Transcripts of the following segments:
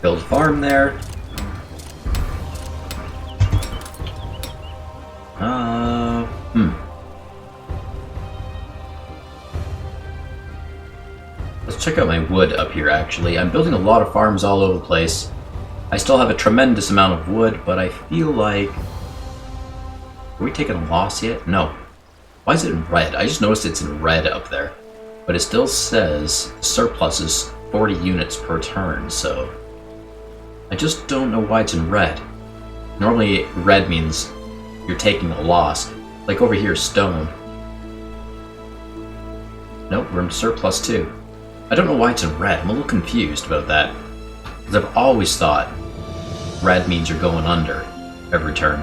build a farm there. Let's check out my wood up here, actually. I'm building a lot of farms all over the place. I still have a tremendous amount of wood, but I feel like... Are we taking a loss yet? No. Why is it in red? I just noticed it's in red up there. But it still says surplus is 40 units per turn, so... I just don't know why it's in red. Normally, red means you're taking a loss. Like over here, stone. Nope, we're in surplus too. I don't know why it's in red. I'm a little confused about that. Because I've always thought red means you're going under every turn.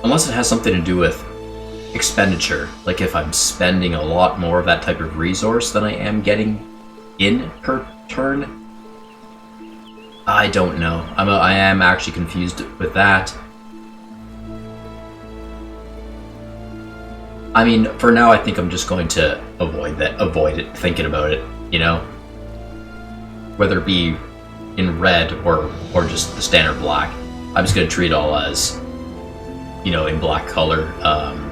Unless it has something to do with expenditure. Like if I'm spending a lot more of that type of resource than I am getting in per turn. I don't know. I am actually confused with that. I mean, for now, I think I'm just going to avoid it, thinking about it, you know? Whether it be in red or just the standard black. I'm just going to treat it all as, you know, in black color,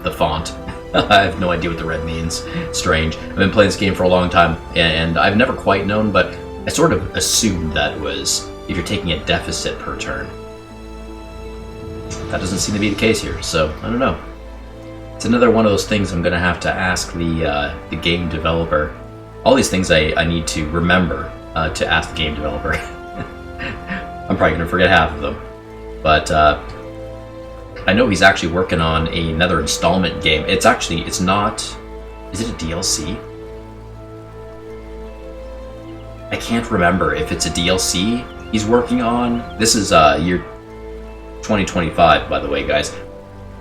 the font. I have no idea what the red means. Strange. I've been playing this game for a long time, and I've never quite known, but I sort of assumed that was if you're taking a deficit per turn. That doesn't seem to be the case here, so I don't know. It's another one of those things I'm going to have to ask the game developer. All these things I need to remember to ask the game developer. I'm probably going to forget half of them. But I know he's actually working on another installment game. It's not... Is it a DLC? I can't remember if it's a DLC he's working on. This is year 2025, by the way, guys.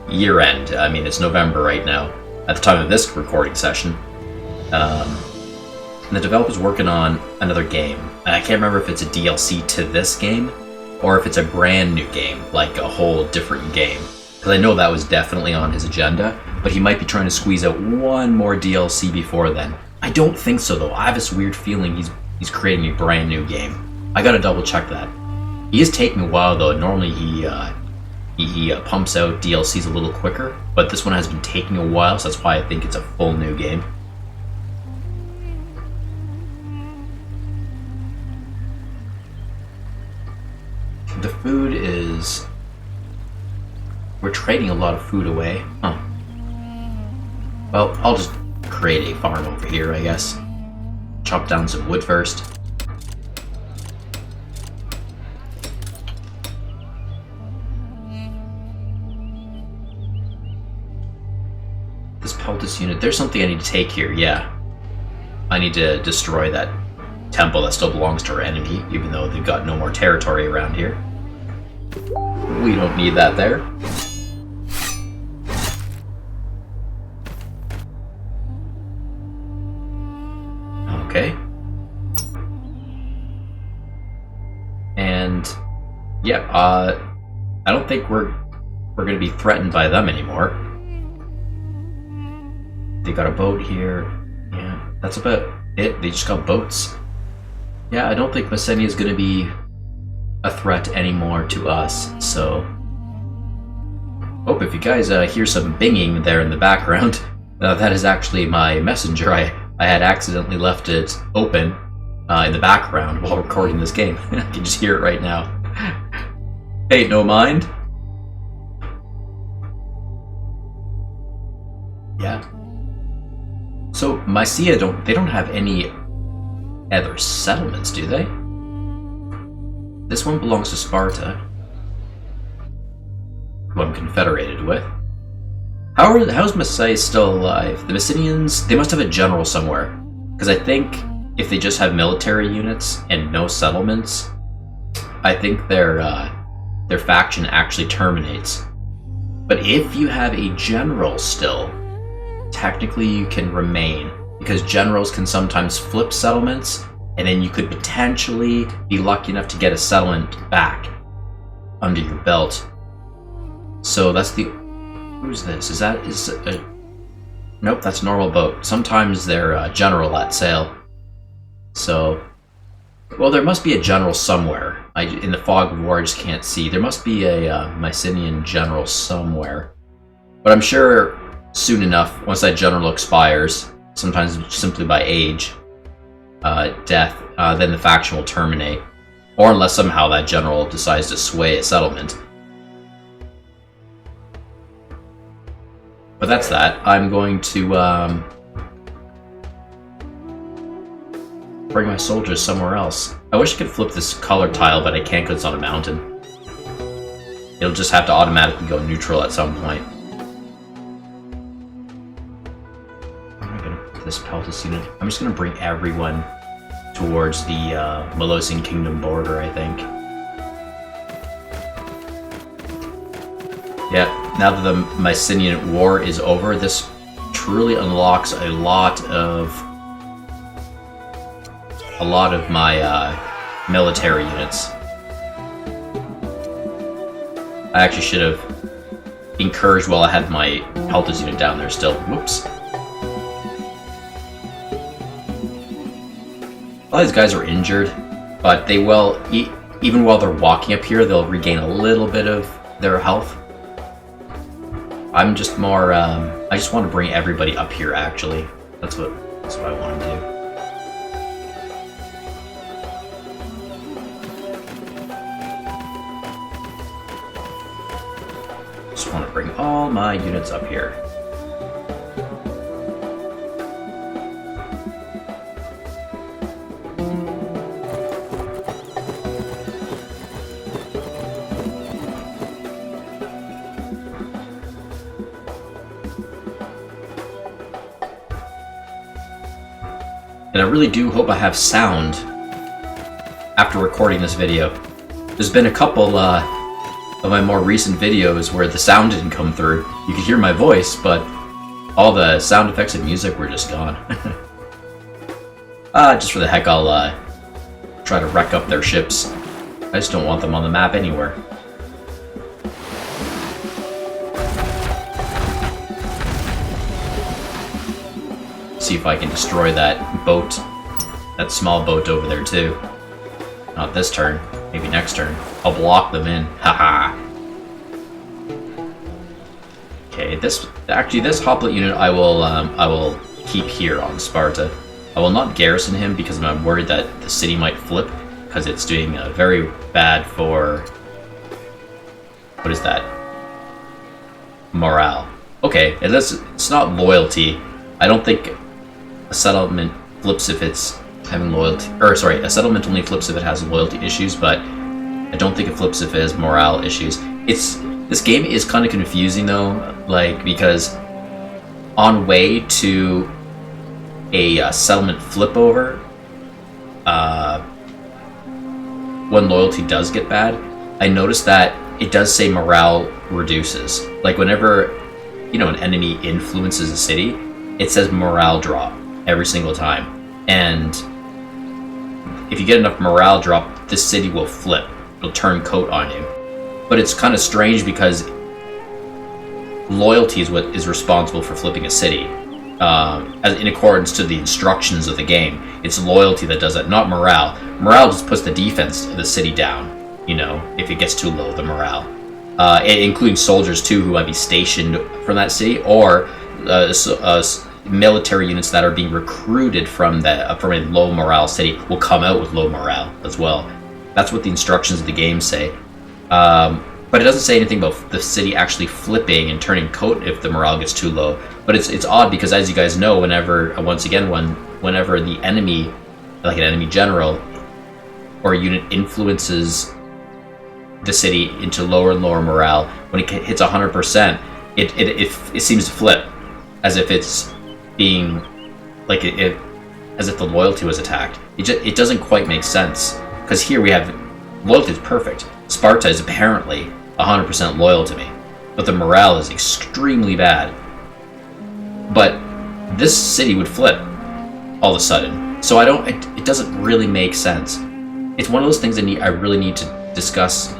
Year end. I mean, it's November right now at the time of this recording session. And the developer's working on another game. And I can't remember if it's a DLC to this game or if it's a brand new game, like a whole different game. Because I know that was definitely on his agenda, but he might be trying to squeeze out one more DLC before then. I don't think so, though. I have this weird feeling he's creating a brand new game. I gotta double check that. He is taking a while, though. Normally he pumps out DLCs a little quicker, but this one has been taking a while, so that's why I think it's a full new game. The food is... We're trading a lot of food away. Huh. Well, I'll just create a farm over here, I guess. Chop down some wood first. This Peltis unit, there's something I need to take here, yeah. I need to destroy that temple that still belongs to our enemy, even though they've got no more territory around here. We don't need that there. Okay. And yeah, I don't think we're going to be threatened by them anymore. They got a boat here. Yeah, that's about it. They just got boats. Yeah, I don't think Messenia is going to be a threat anymore to us, so... Oh, if you guys hear some binging there in the background, that is actually my messenger. I had accidentally left it open in the background while recording this game. I can just hear it right now. Hey, no mind. Yeah. So Mycia they don't have any other settlements, do they? This one belongs to Sparta, who I'm confederated with. How's Mysia still alive? The Messenians, they must have a general somewhere, because I think if they just have military units and no settlements, I think their faction actually terminates. But if you have a general still, technically you can remain, because generals can sometimes flip settlements, and then you could potentially be lucky enough to get a settlement back under your belt. So that's the... Who's this? Is a... Nope, that's a normal boat. Sometimes they're general at sail. So, well, there must be a general somewhere. In the fog of war, I just can't see. There must be a Mycenaean general somewhere. But I'm sure soon enough, once that general expires, sometimes simply by age, death, then the faction will terminate. Or unless somehow that general decides to sway a settlement. But that's that. I'm going to bring my soldiers somewhere else. I wish I could flip this color tile, but I can't because it's on a mountain. It'll just have to automatically go neutral at some point. How am I going to put this Peltas unit? I'm just going to bring everyone towards the Molossian Kingdom border, I think. Yeah, now that the Mycenaean War is over, this truly unlocks a lot of my military units. I actually should have encouraged while I had my Peltas unit down there still. Whoops. A lot of these guys are injured, but they will, even while they're walking up here, they'll regain a little bit of their health. I'm just more, I just want to bring everybody up here, actually. That's what I want to do. Just want to bring all my units up here. And I really do hope I have sound after recording this video. There's been a couple of my more recent videos where the sound didn't come through. You could hear my voice, but all the sound effects and music were just gone. Just for the heck, I'll try to wreck up their ships. I just don't want them on the map anywhere. See if I can destroy that boat, that small boat over there too. Not this turn, maybe next turn. I'll block them in. Haha. Okay, this hoplite unit I will keep here on Sparta. I will not garrison him because I'm worried that the city might flip because it's doing very bad for, what is that? Morale. Okay, it's not loyalty. I don't think a settlement flips if it's having loyalty, or sorry, a settlement only flips if it has loyalty issues, but I don't think it flips if it has morale issues. This game is kind of confusing though, like, because on way to a settlement flip over, when loyalty does get bad, I noticed that it does say morale reduces. Like whenever, you know, an enemy influences a city, it says morale drop every single time. And if you get enough morale drop, this city will flip. It'll turn coat on you. But it's kind of strange because loyalty is what is responsible for flipping a city. As in accordance to the instructions of the game. It's loyalty that does that, not morale. Morale just puts the defense of the city down, you know, if it gets too low, the morale. Including soldiers too who might be stationed from that city, or military units that are being recruited from a low morale city will come out with low morale as well. That's what the instructions of the game say. But it doesn't say anything about the city actually flipping and turning coat if the morale gets too low. But it's odd because, as you guys know, whenever the enemy, like an enemy general or a unit, influences the city into lower and lower morale, when it hits 100%, it seems to flip, as if it's being like as if the loyalty was attacked. It doesn't quite make sense, because here we have loyalty is perfect. Sparta is apparently 100% loyal to me, but the morale is extremely bad. But this city would flip all of a sudden, so it doesn't really make sense. It's one of those things I really need to discuss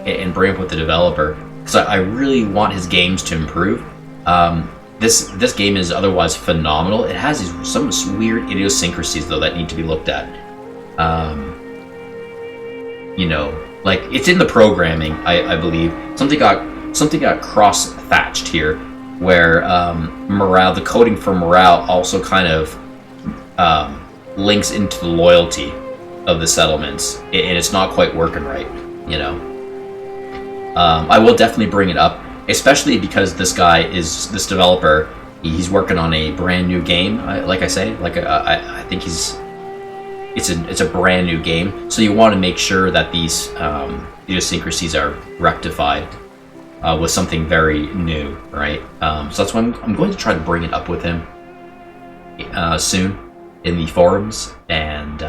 and bring up with the developer, because I really want his games to improve. this game is otherwise phenomenal. It has some weird idiosyncrasies though that need to be looked at. You know, like it's in the programming, I believe. Something got cross-thatched here, where morale, the coding for morale, also kind of links into the loyalty of the settlements, and it's not quite working right. You know, I will definitely bring it up. Especially because this this developer, he's working on a brand new game. Like I say, I think it's a brand new game. So you want to make sure that these idiosyncrasies are rectified with something very new, right? So that's why I'm going to try to bring it up with him soon in the forums, and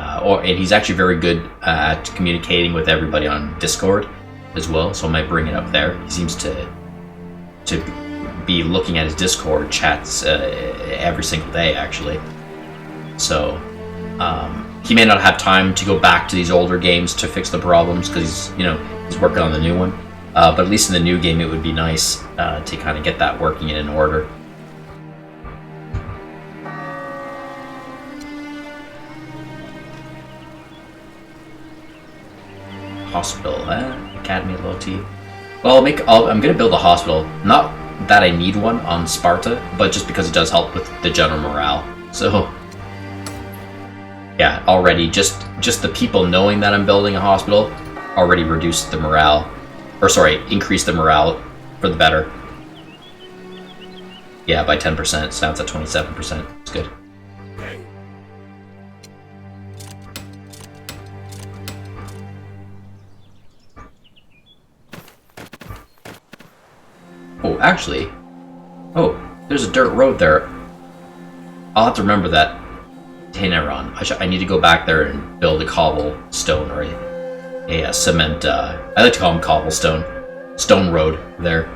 he's actually very good at communicating with everybody on Discord as well. So I might bring it up there. He seems to be looking at his Discord chats every single day, actually. So he may not have time to go back to these older games to fix the problems because he's working on the new one. But at least in the new game, it would be nice to kind of get that working in order. Hospital, Academy of Loyalty. Well, I'm going to build a hospital. Not that I need one on Sparta, but just because it does help with the general morale. So, yeah, already just the people knowing that I'm building a hospital already reduced the morale, increased the morale for the better. Yeah, by 10%. So now it's at 27%. It's good. Oh, actually, there's a dirt road there. I'll have to remember that. Teneron. I need to go back there and build a cobblestone or a cement. I like to call them cobblestone. Stone road there.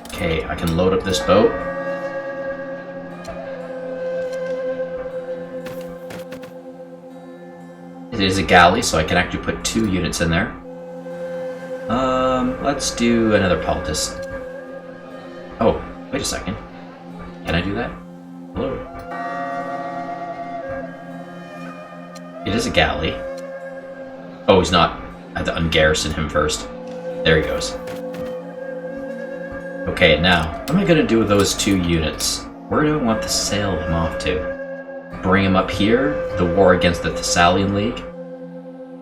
Okay, I can load up this boat. It is a galley, so I can actually put 2 units in there. Let's do another poultice. Oh, wait a second. Can I do that? Hello? It is a galley. Oh, he's not. I have to ungarrison him first. There he goes. Okay, now, what am I going to do with those 2 units? Where do I want to sail them off to? Bring them up here? The war against the Thessalian League?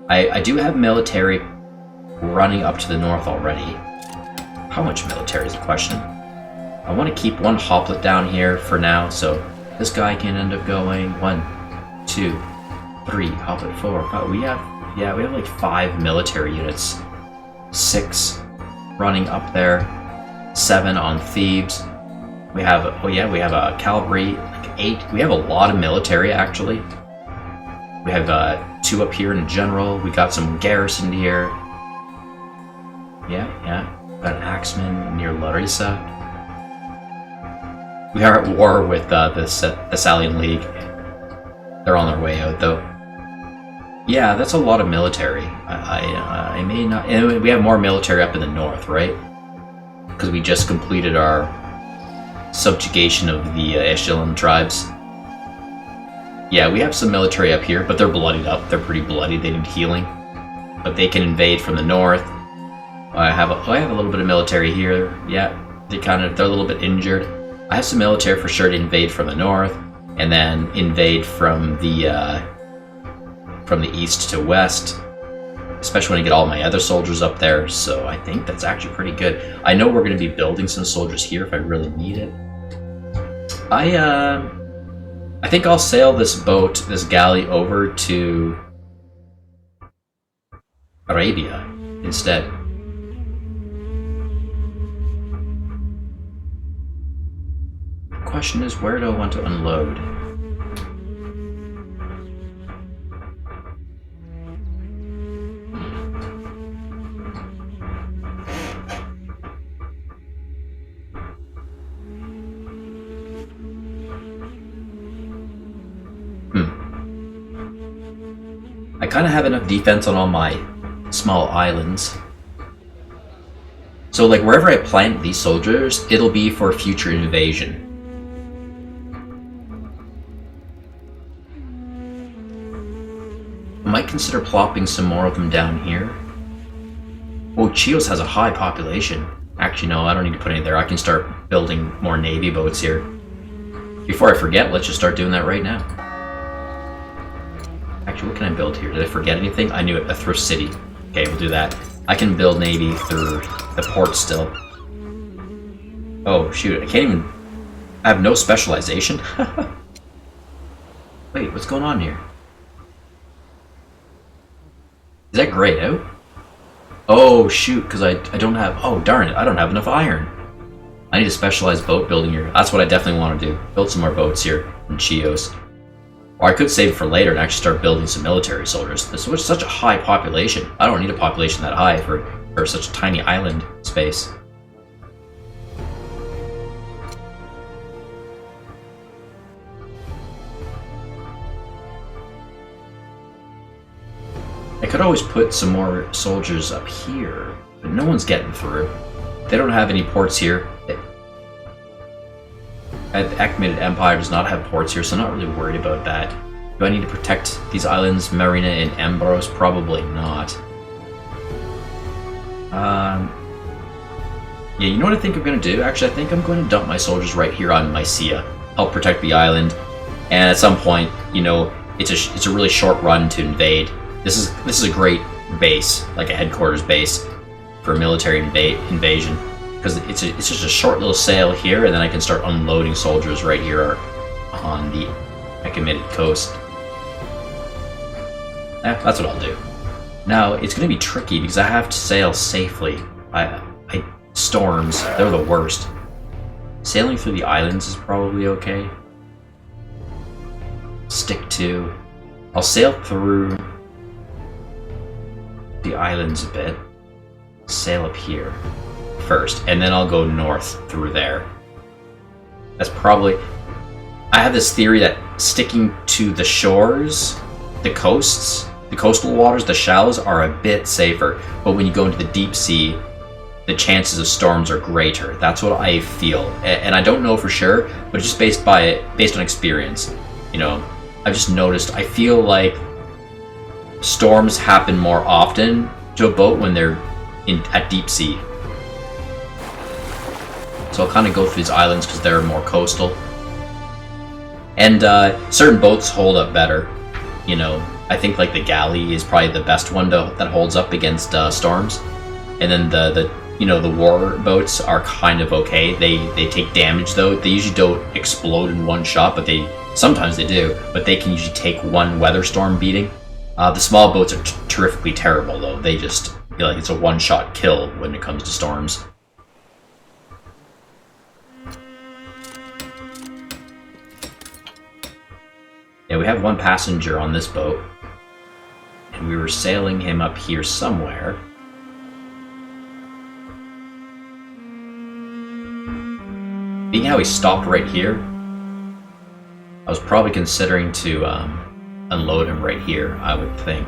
I do have military running up to the north already. How much military is the question? I want to keep 1 hoplet down here for now, so this guy can end up going 1, 2, 3, hoplet 4, 5. We have like 5 military units. 6 running up there. 7 on Thebes. We have a cavalry, like 8. We have a lot of military actually. We have 2 up here in general. We got some garrison here. Yeah. Got an axeman near Larissa. We are at war with the Thessalian League. They're on their way out though. Yeah, that's a lot of military. I may not. And we have more military up in the north, right? Because we just completed our subjugation of the Echelon tribes. Yeah, we have some military up here, but they're bloodied up. They're pretty bloody. They need healing, but they can invade from the north. I have a little bit of military here. Yeah, they're a little bit injured. I have some military for sure to invade from the north, and then invade from the east to west. Especially when I get all my other soldiers up there, so I think that's actually pretty good. I know we're going to be building some soldiers here if I really need it. I think I'll sail this galley over to Arabia instead. The question is, where do I want to unload? kind of have enough defense on all my small islands. So, like, wherever I plant these soldiers, it'll be for future invasion. I might consider plopping some more of them down here. Oh, Chios has a high population. Actually, no, I don't need to put any there. I can start building more navy boats here. Before I forget, let's just start doing that right now. Actually, what can I build here? Did I forget anything? I knew it. A thrift city. Okay, we'll do that. I can build navy through the port still. Oh, shoot. I can't even... I have no specialization? Wait, what's going on here? Is that grayed out? Oh, shoot, because I don't have... Oh, darn it, I don't have enough iron. I need a specialized boat building here. That's what I definitely want to do. Build some more boats here in Chios. Or I could save it for later and actually start building some military soldiers. This was such a high population. I don't need a population that high for such a tiny island space. I could always put some more soldiers up here, but no one's getting through. They don't have any ports here. The Achaemenid Empire does not have ports here, so I'm not really worried about that. Do I need to protect these islands, Marina and Ambros? Probably not. Yeah, you know what I think I'm going to do? Actually, I think I'm going to dump my soldiers right here on Mysia. Help protect the island. And at some point, you know, it's a really short run to invade. This is a great base, like a headquarters base for a military invasion. Because it's just a short little sail here, and then I can start unloading soldiers right here on the Achaemenid coast. That's what I'll do. Now, it's going to be tricky because I have to sail safely. Storms, they're the worst. Sailing through the islands is probably okay. I'll sail through the islands a bit. Sail up here first, and then I'll go north through there. That's probably... I have this theory that sticking to the shores, the coasts, the coastal waters, the shallows are a bit safer, but when you go into the deep sea, the chances of storms are greater. That's what I feel, and I don't know for sure, but just based on experience. You know, I've just noticed, I feel like storms happen more often to a boat when they're at deep sea. So I'll kind of go through these islands because they're more coastal. And certain boats hold up better. You know, I think like the galley is probably the best one that holds up against storms. And then the war boats are kind of okay. They take damage though. They usually don't explode in one shot, but sometimes they do. But they can usually take one weather storm beating. The small boats are terrifically terrible though. They just feel like it's a one-shot kill when it comes to storms. Yeah, we have one passenger on this boat, and we were sailing him up here somewhere. Being how he stopped right here, I was probably considering to unload him right here, I would think.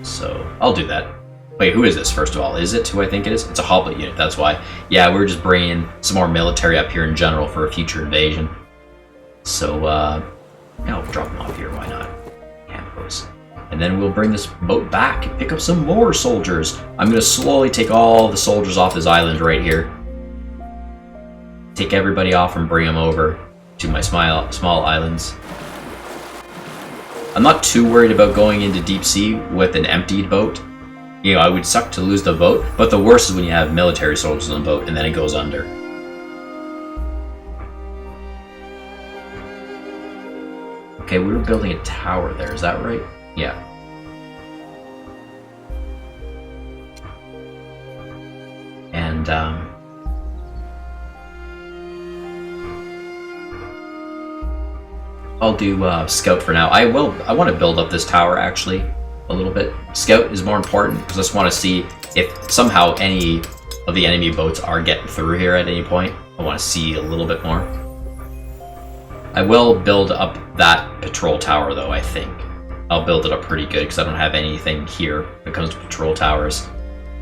So, I'll do that. Wait, who is this, first of all? Is it who I think it is? It's a Hobbit unit, that's why. Yeah, we're just bringing some more military up here in general for a future invasion. So, yeah, we'll drop them off here, why not? Campos. And then we'll bring this boat back and pick up some more soldiers. I'm going to slowly take all the soldiers off this island right here. Take everybody off and bring them over to my small islands. I'm not too worried about going into deep sea with an emptied boat. You know, I would suck to lose the boat, but the worst is when you have military soldiers on the boat and then it goes under. Okay, we were building a tower there, is that right? Yeah. And, I'll do Scout for now. I want to build up this tower, actually, a little bit. Scout is more important, because I just want to see if somehow any of the enemy boats are getting through here at any point. I want to see a little bit more. I will build up that patrol tower, though, I think. I'll build it up pretty good because I don't have anything here when it comes to patrol towers.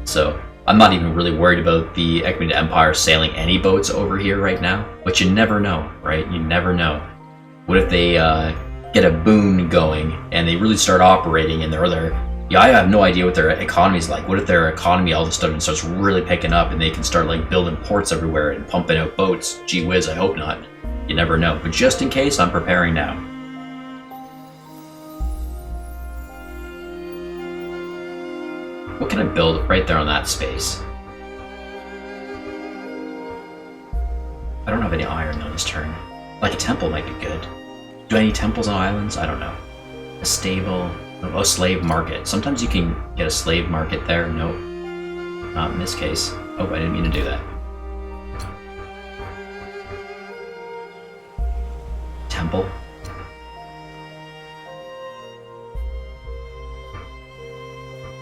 So I'm not even really worried about the Achaemenid Empire sailing any boats over here right now, but you never know, right? You never know. What if they get a boon going and they really start operating and yeah, I have no idea what their economy's like. What if their economy all of a sudden starts really picking up and they can start like building ports everywhere and pumping out boats? Gee whiz, I hope not. You never know. But just in case, I'm preparing now. What can I build right there on that space? I don't have any iron on this turn. Like a temple might be good. Do I need temples on islands? I don't know. A stable. Oh, a slave market. Sometimes you can get a slave market there. Nope. Not in this case. Oh, I didn't mean to do that. Temple.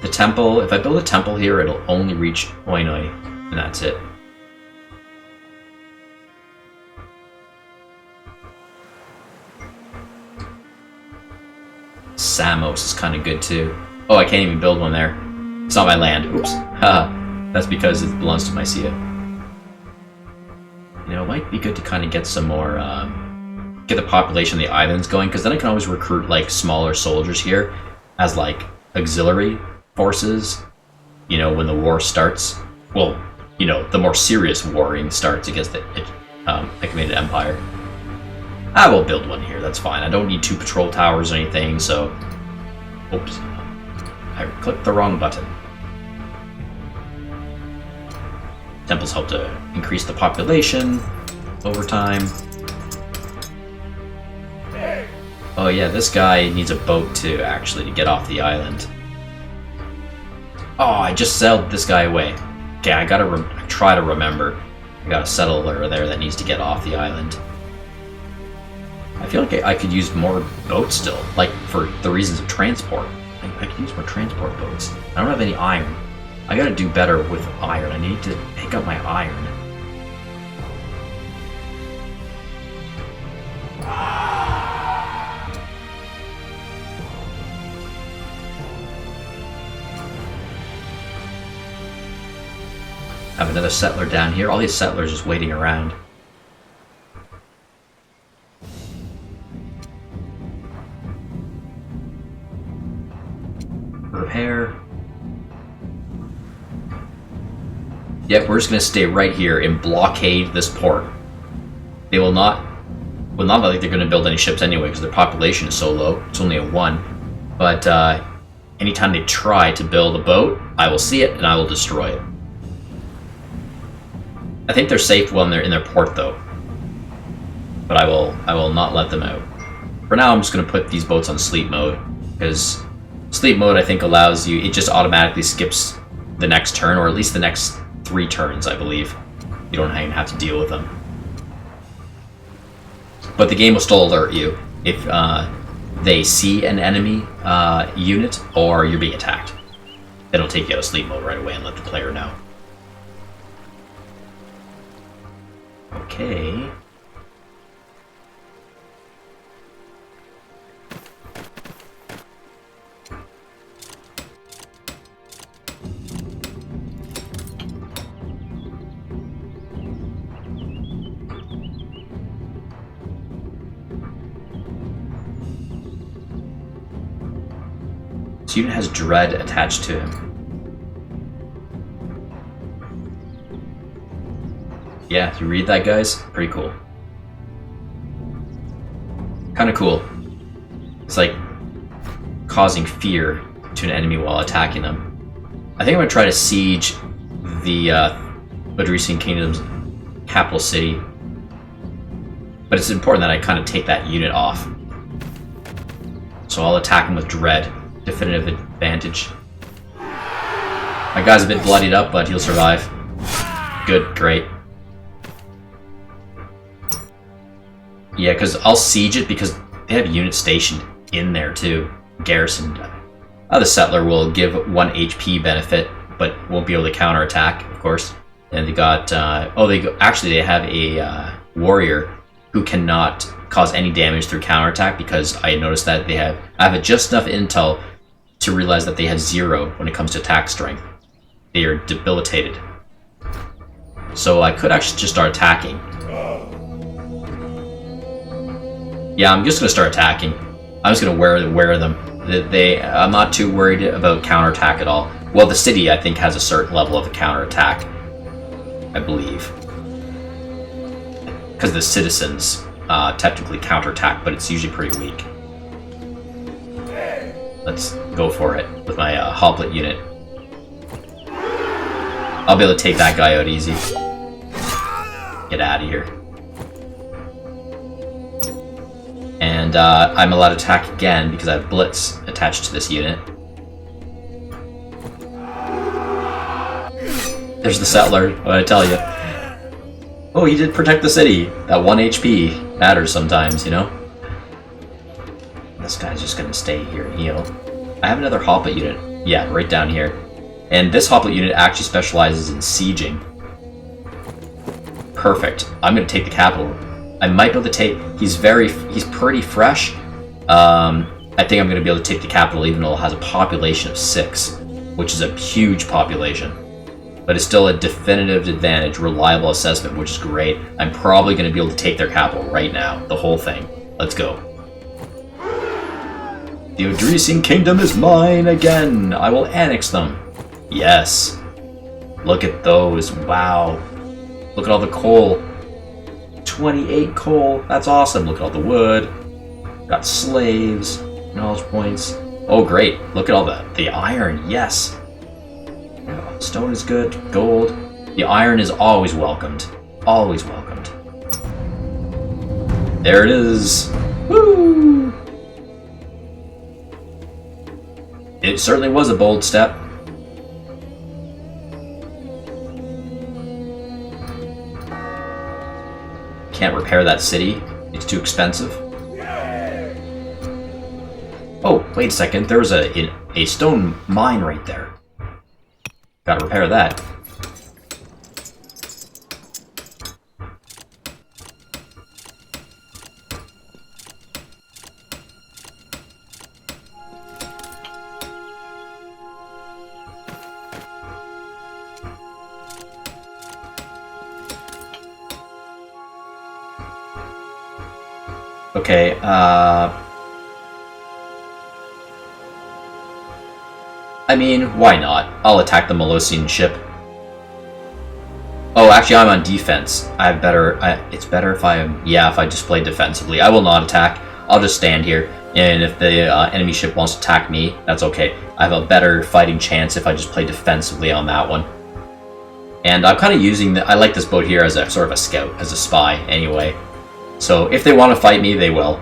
The temple, if I build a temple here, it'll only reach Oinoi, and that's it. Samos is kind of good too. Oh, I can't even build one there. It's not my land. Oops. Haha. That's because it belongs to Mycia. You know, it might be good to kind of get some more, get the population of the islands going, because then I can always recruit like smaller soldiers here as like auxiliary forces, you know, when the war starts. Well, you know, the more serious warring starts against the Achaemenid Empire. I will build one here, that's fine. I don't need 2 patrol towers or anything, so... Oops. I clicked the wrong button. Temples help to increase the population over time. Oh yeah, this guy needs a boat too, actually, to get off the island. Oh, I just sailed this guy away. Okay, I gotta try to remember. I got a settler there that needs to get off the island. I feel like I could use more boats still, like for the reasons of transport. I could use more transport boats. I don't have any iron. I gotta do better with iron. I need to pick up my iron. Have another settler down here. All these settlers just waiting around. Repair. Yep, we're just gonna stay right here and blockade this port. They will not like they're gonna build any ships anyway because their population is so low. It's only a 1. But anytime they try to build a boat, I will see it and I will destroy it. I think they're safe when they're in their port though. But I will not let them out. For now, I'm just gonna put these boats on sleep mode because sleep mode, I think, allows you... It just automatically skips the next turn, or at least the next 3 turns, I believe. You don't even have to deal with them. But the game will still alert you if they see an enemy unit or you're being attacked. It'll take you out of sleep mode right away and let the player know. Okay... This unit has dread attached to him. Yeah, you read that, guys? Pretty cool. Kinda cool. It's like causing fear to an enemy while attacking them. I think I'm gonna try to siege the Odrysian Kingdom's capital city. But it's important that I kind of take that unit off. So I'll attack him with dread. Definitive advantage. My guy's a bit bloodied up, but he'll survive. Good, great. Yeah, because I'll siege it because they have units stationed in there too. Garrisoned. The settler will give 1 HP benefit, but won't be able to counterattack, of course. And they got... actually, they have a warrior who cannot cause any damage through counterattack, because I noticed that I have just enough intel to realize that they have 0 when it comes to attack strength. They are debilitated. So I could actually just start attacking. Yeah, I'm just gonna start attacking. I'm just gonna wear them. I'm not too worried about counterattack at all. Well, the city, I think, has a certain level of counterattack, I believe. Because the citizens technically counterattack, but it's usually pretty weak. Let's go for it with my Hoblet unit. I'll be able to take that guy out easy. Get out of here. And I'm allowed to attack again because I have Blitz attached to this unit. There's the settler, what I tell you. Oh, he did protect the city. That 1 HP matters sometimes, you know? This guy's just gonna stay here and heal. I have another Hoplite unit. Yeah, right down here. And this Hoplite unit actually specializes in sieging. Perfect. I'm gonna take the capital. I might be able to take... He's pretty fresh. I think I'm gonna be able to take the capital even though it has a population of 6, which is a huge population. But it's still a definitive advantage, reliable assessment, which is great. I'm probably going to be able to take their capital right now, the whole thing. Let's go. The Odrysian kingdom is mine again. I will annex them. Yes. Look at those. Wow. Look at all the coal. 28 coal. That's awesome. Look at all the wood. Got slaves. Knowledge points. Oh, great. Look at all the iron. Yes. Stone is good. Gold. The iron is always welcomed. Always welcomed. There it is. Woo! It certainly was a bold step. Can't repair that city. It's too expensive. Oh, wait a second. There was a stone mine right there. Gotta repair that. Okay, I mean, why not? I'll attack the Molosian ship. Oh, actually, I'm on defense. It's better if I just play defensively. I will not attack. I'll just stand here, and if the enemy ship wants to attack me, that's okay. I have a better fighting chance if I just play defensively on that one. And I'm kind of using I like this boat here as a sort of a scout, as a spy, anyway. So if they want to fight me, they will.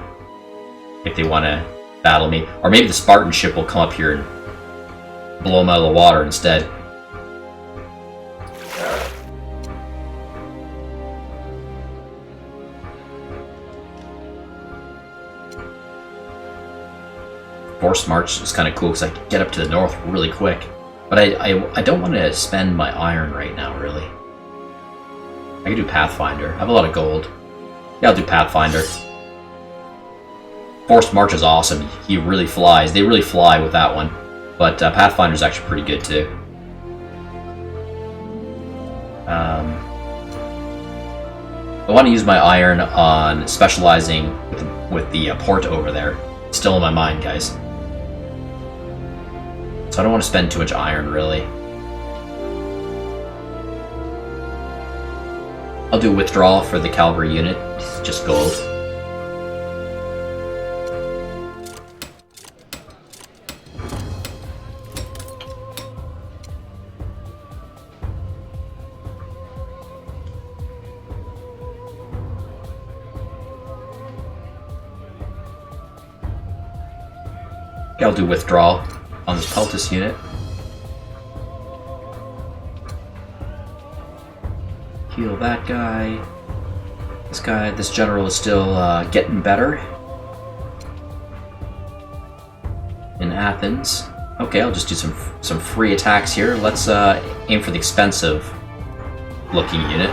If they want to battle me. Or maybe the Spartan ship will come up here and blow them out of the water instead. Forced march is kind of cool because I can get up to the north really quick. But I don't want to spend my iron right now, really. I can do Pathfinder. I have a lot of gold. Yeah, I'll do Pathfinder. Forced march is awesome. He really flies. They really fly with that one. But Pathfinder is actually pretty good too. I want to use my iron on specializing with the port over there. It's still in my mind, guys. So I don't want to spend too much iron, really. I'll do withdrawal for the cavalry unit. It's just gold. I'll do withdrawal on this Peltis unit. Heal that guy. This general is still getting better. In Athens. Okay, I'll just do some free attacks here. Let's aim for the expensive looking unit.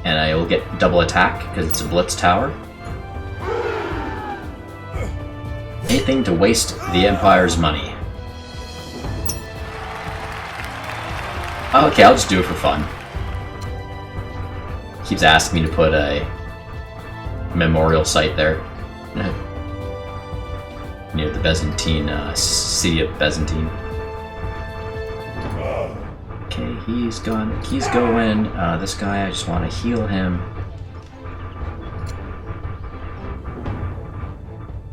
and I will get double attack because it's a blitz tower. Anything to waste the Empire's money. Okay, I'll just do it for fun. Keeps asking me to put a memorial site there. Near the Byzantine, city of Byzantine. Okay, he's gone. He's going. This guy, I just want to heal him.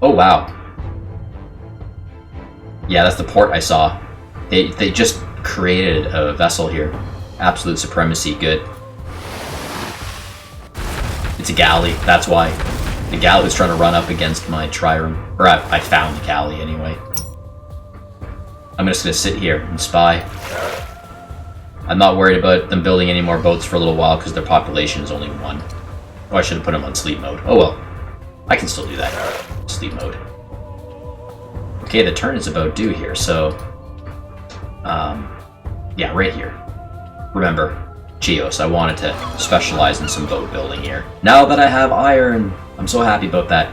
Oh, wow. Yeah, that's the port I saw. They just created a vessel here. Absolute supremacy, good. It's a galley, that's why. The galley was trying to run up against my trireme. Or I found the galley anyway. I'm just gonna sit here and spy. I'm not worried about them building any more boats for a little while because their population is only 1. Oh, I should have put them on sleep mode. Oh well. I can still do that. Sleep mode. Okay, the turn is about due here, so... yeah, right here. Remember, Geos, I wanted to specialize in some boat building here. Now that I have iron, I'm so happy about that.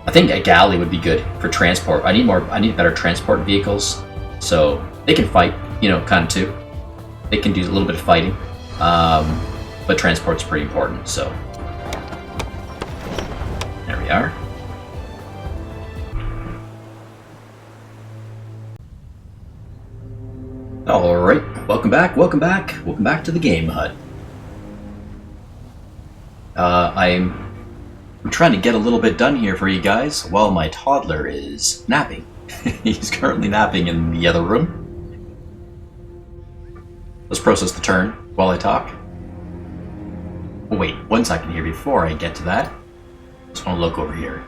I think a galley would be good for transport. I need better transport vehicles, so they can fight, you know, kind of too. They can do a little bit of fighting, but transport's pretty important, so... There we are. Alright, welcome back to the game hut. I'm trying to get a little bit done here for you guys while my toddler is napping. He's currently napping in the other room. Let's process the turn while I talk. Oh, wait, 1 second here before I get to that. Just want to look over here.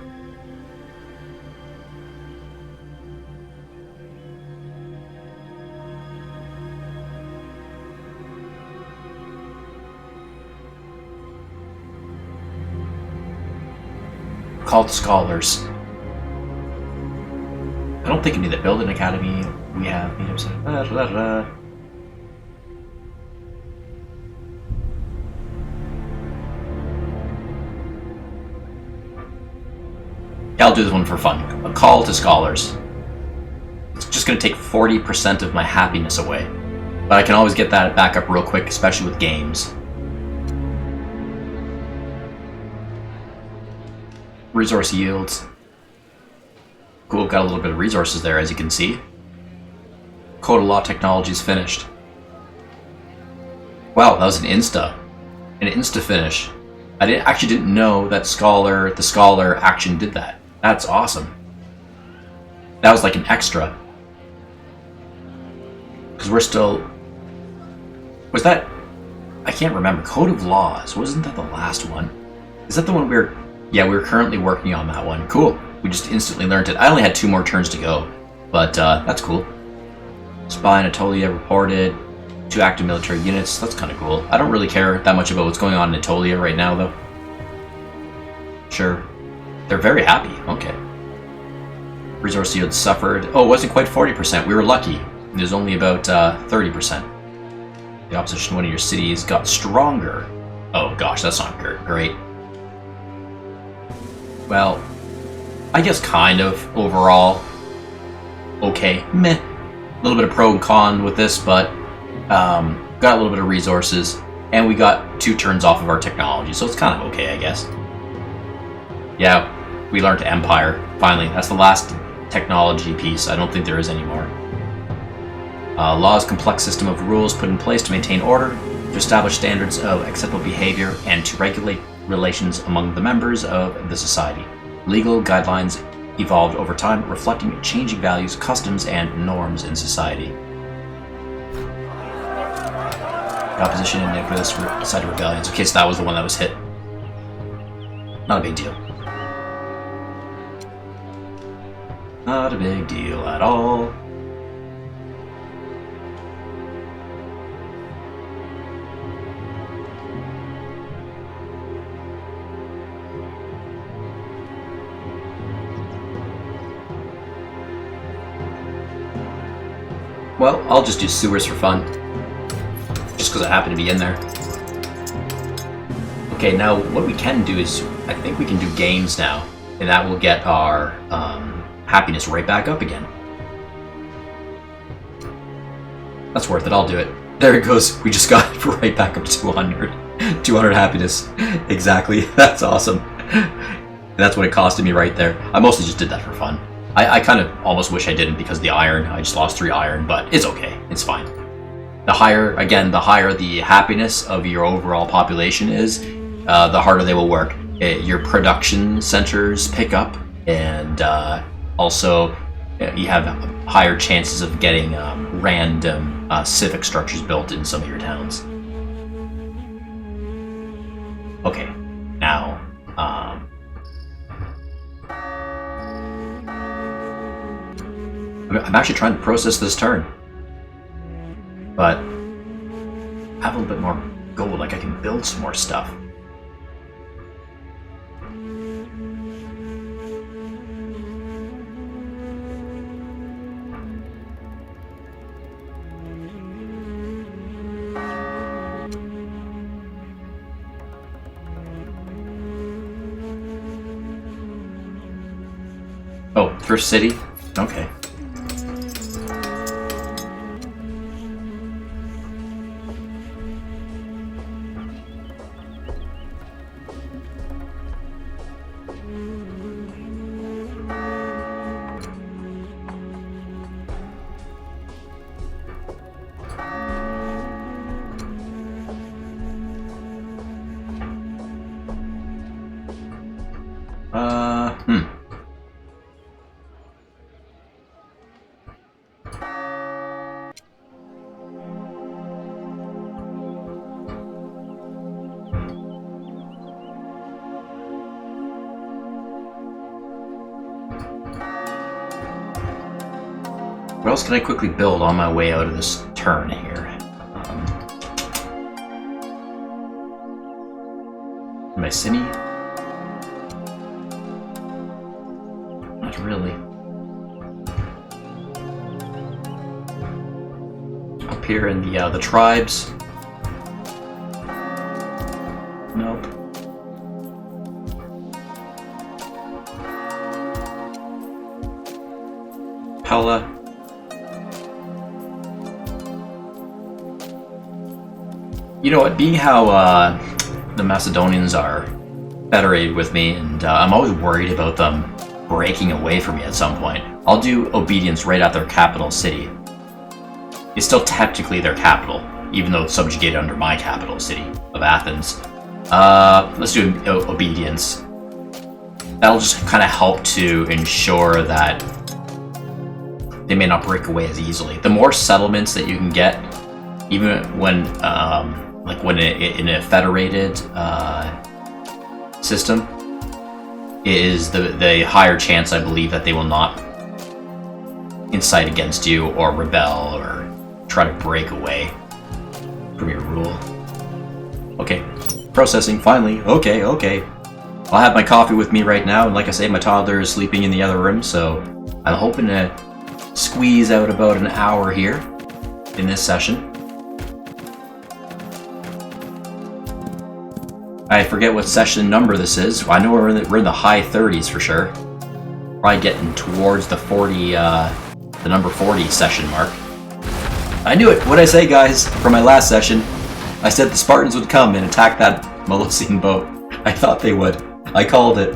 Call to scholars. I don't think I need to build an academy. We have meetups. Yeah, I'll do this one for fun. A call to scholars. It's just going to take 40% of my happiness away. But I can always get that back up real quick, especially with games. Resource yields. Cool, got a little bit of resources there, as you can see. Code of Law Technology is finished. Wow, that was an insta finish. I actually didn't know that the scholar action did that. That's awesome. That was like an extra. Because we're still... Was that... I can't remember. Code of Laws. Wasn't that the last one? Is that the one we're... Yeah, we're currently working on that one. Cool. We just instantly learned it. I only had 2 more turns to go. But, that's cool. Spy in Anatolia reported. 2 active military units. That's kind of cool. I don't really care that much about what's going on in Anatolia right now, though. Sure. They're very happy. Okay. Resource yield suffered. Oh, it wasn't quite 40%. We were lucky. It was only about 30%. The opposition to one of your cities got stronger. Oh gosh, that's not great. Well, I guess kind of overall. Okay. Meh. A little bit of pro and con with this, but got a little bit of resources, and we got 2 turns off of our technology, so it's kind of okay, I guess. Yeah, we learned Empire. Finally, that's the last technology piece. I don't think there is any more. Law's complex system of rules put in place to maintain order, to establish standards of acceptable behavior, and to regulate relations among the members of the society. Legal guidelines evolved over time, reflecting changing values, customs, and norms in society. The opposition in Nicholas decided rebellions. Okay, so that was the one that was hit. Not a big deal. Not a big deal at all. Well, I'll just do sewers for fun. Just just because I happen to be in there. Okay, now what we can do is, I think we can do games now, and that will get our happiness right back up again. That's worth it, I'll do it. There it goes, we just got it right back up to 200. 200 happiness, exactly, that's awesome. That's what it costed me right there. I mostly just did that for fun. I kind of almost wish I didn't because of the iron. I just lost 3 iron, but it's okay, it's fine. The higher, again, the higher the happiness of your overall population is, the harder they will work. Your production centers pick up, and also you have higher chances of getting random civic structures built in some of your towns. Okay, now I'm actually trying to process this turn, but I have a little bit more gold, like I can build some more stuff. Oh, first city? Okay. What else can I quickly build on my way out of this turn here? Mycenae? Not really. Up here in the tribes? Nope. Pella. You know what, being how the Macedonians are federated with me, and I'm always worried about them breaking away from me at some point, I'll do obedience right at their capital city. It's still technically their capital, even though it's subjugated under my capital city of Athens. Let's do obedience. That'll just kind of help to ensure that they may not break away as easily. The more settlements that you can get, even when in a federated system, is the higher chance, I believe, that they will not incite against you or rebel or try to break away from your rule. Okay, processing, finally. Okay. I'll have my coffee with me right now, and like I say, my toddler is sleeping in the other room, so I'm hoping to squeeze out about an hour here in this session. I forget what session number this is. I know we're in the high 30s for sure. Probably getting towards the 40, the number 40 session mark. I knew it! What'd I say, guys? From my last session, I said the Spartans would come and attack that Molossian boat. I thought they would. I called it.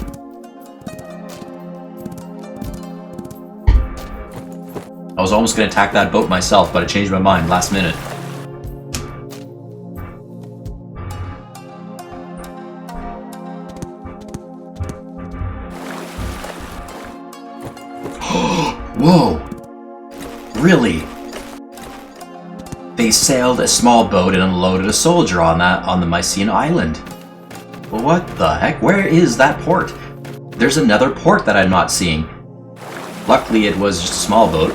I was almost going to attack that boat myself, but I changed my mind last minute. Whoa! Really? They sailed a small boat and unloaded a soldier on the Mycenaean island. What the heck? Where is that port? There's another port that I'm not seeing. Luckily, it was just a small boat.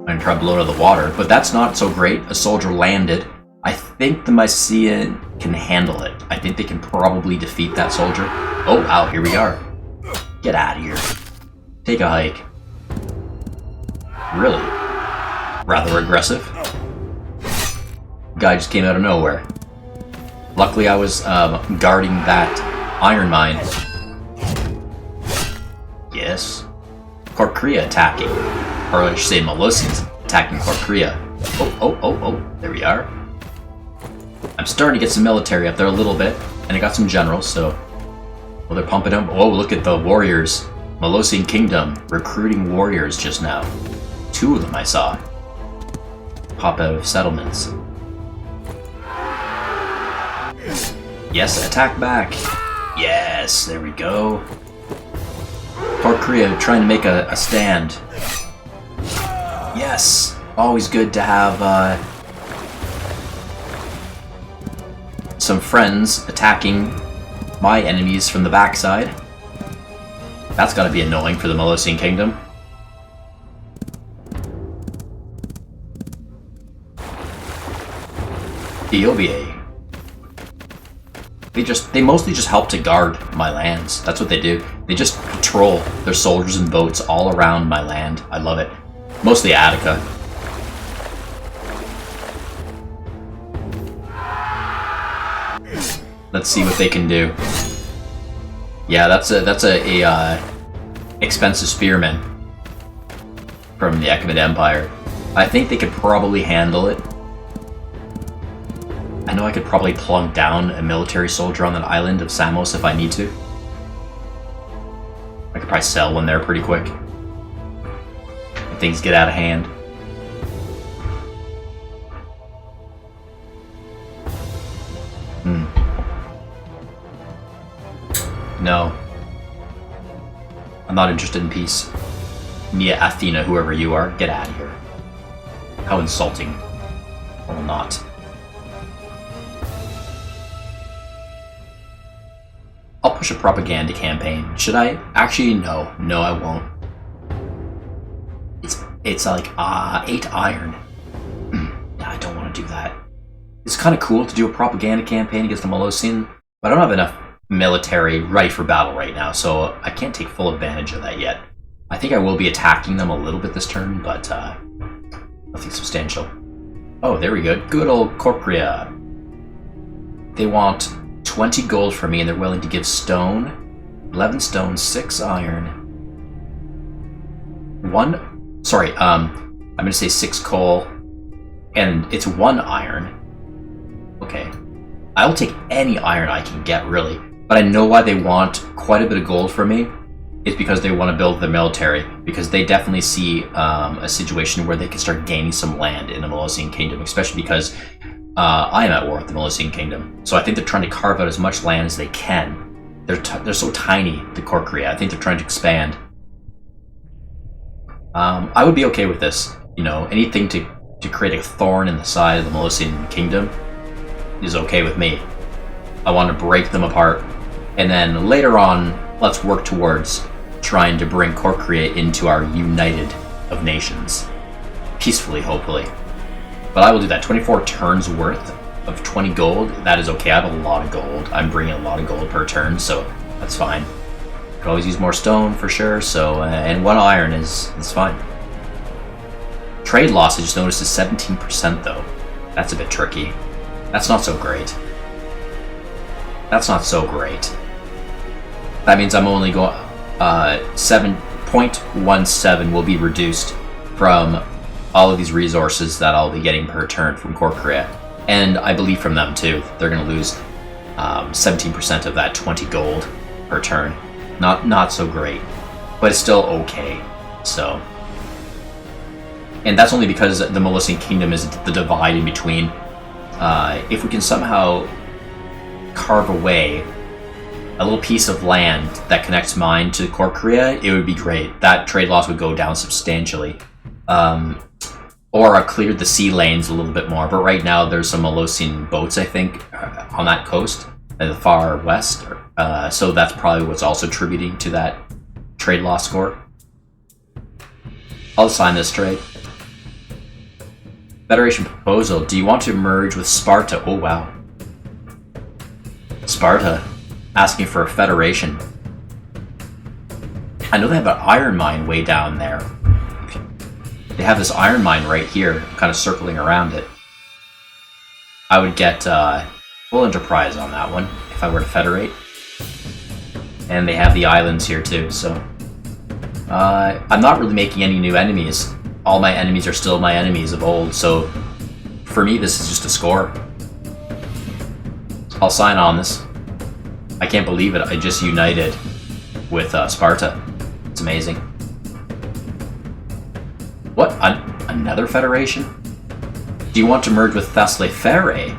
I'm trying to blow it out of the water, but that's not so great. A soldier landed. I think the Mycenaean can handle it. I think they can probably defeat that soldier. Oh, wow, here we are. Get out of here. Take a hike. Really? Rather aggressive. Guy just came out of nowhere. Luckily I was guarding that iron mine. Yes. Korkria attacking. Or I should say Molosians attacking Korkria. Oh, there we are. I'm starting to get some military up there a little bit, and I got some generals, so... Well, they're pumping up. Oh, look at the warriors. Molosian Kingdom recruiting warriors just now. 2 of them I saw pop out of settlements. Yes, attack back. Yes, there we go. Korkria trying to make a stand. Yes, always good to have some friends attacking my enemies from the backside. That's gotta be annoying for the Molosian Kingdom. Eoba. They mostly just help to guard my lands. That's what they do. They just patrol their soldiers and boats all around my land. I love it. Mostly Attica. Let's see what they can do. Yeah, that's a expensive spearman from the Achaemenid Empire. I think they could probably handle it. I know I could probably plunk down a military soldier on that island of Samos if I need to. I could probably sell one there pretty quick. If things get out of hand. No. I'm not interested in peace. Nia Athena, whoever you are, get out of here. How insulting. I will not. I'll push a propaganda campaign. Should I? Actually, no. No, I won't. It's like, 8 iron. I don't want to do that. It's kind of cool to do a propaganda campaign against the Molosian, but I don't have enough military ready for battle right now, so I can't take full advantage of that yet. I think I will be attacking them a little bit this turn, but nothing substantial. Oh, there we go. Good old Korkria. They want 20 gold from me, and they're willing to give stone, 11 stone, 6 iron, 1. Sorry, I'm gonna say 6 coal, and it's 1 iron. Okay, I'll take any iron I can get, really. But I know why they want quite a bit of gold from me. It's because they want to build the military, because they definitely see a situation where they can start gaining some land in the Molosian Kingdom, especially because I am at war with the Molosian Kingdom. So I think they're trying to carve out as much land as they can. They're so tiny, the Korkria. I think they're trying to expand. I would be okay with this. You know, anything to create a thorn in the side of the Molosian Kingdom is okay with me. I want to break them apart. And then later on, let's work towards trying to bring Korkria into our United of Nations. Peacefully, hopefully. But I will do that. 24 turns worth of 20 gold. That is okay. I have a lot of gold. I'm bringing a lot of gold per turn, so that's fine. Could always use more stone for sure. So, and 1 iron is fine. Trade loss, I just noticed, is 17% though. That's a bit tricky. That's not so great. That's not so great. That means I'm only going 7.17 will be reduced from all of these resources that I'll be getting per turn from Korkria, and I believe from them too. They're going to lose 17% of that 20 gold per turn. Not so great, but it's still okay. So, and that's only because the Molosian Kingdom is the divide in between. If we can somehow carve away a little piece of land that connects mine to Korkria, it would be great. That trade loss would go down substantially. Or I've cleared the sea lanes a little bit more, but right now there's some Molosian boats, I think, on that coast, in the far west. So that's probably what's also attributing to that trade loss score. I'll sign this trade. Federation proposal. Do you want to merge with Sparta? Oh, wow. Sparta asking for a federation. I know they have an iron mine way down there. They have this iron mine right here, kind of circling around it. I would get full enterprise on that one if I were to federate. And they have the islands here too, so I'm not really making any new enemies. All my enemies are still my enemies of old, so for me this is just a score. I'll sign on this. I can't believe it, I just united with Sparta. It's amazing. What? Another federation? Do you want to merge with Thessaloniki?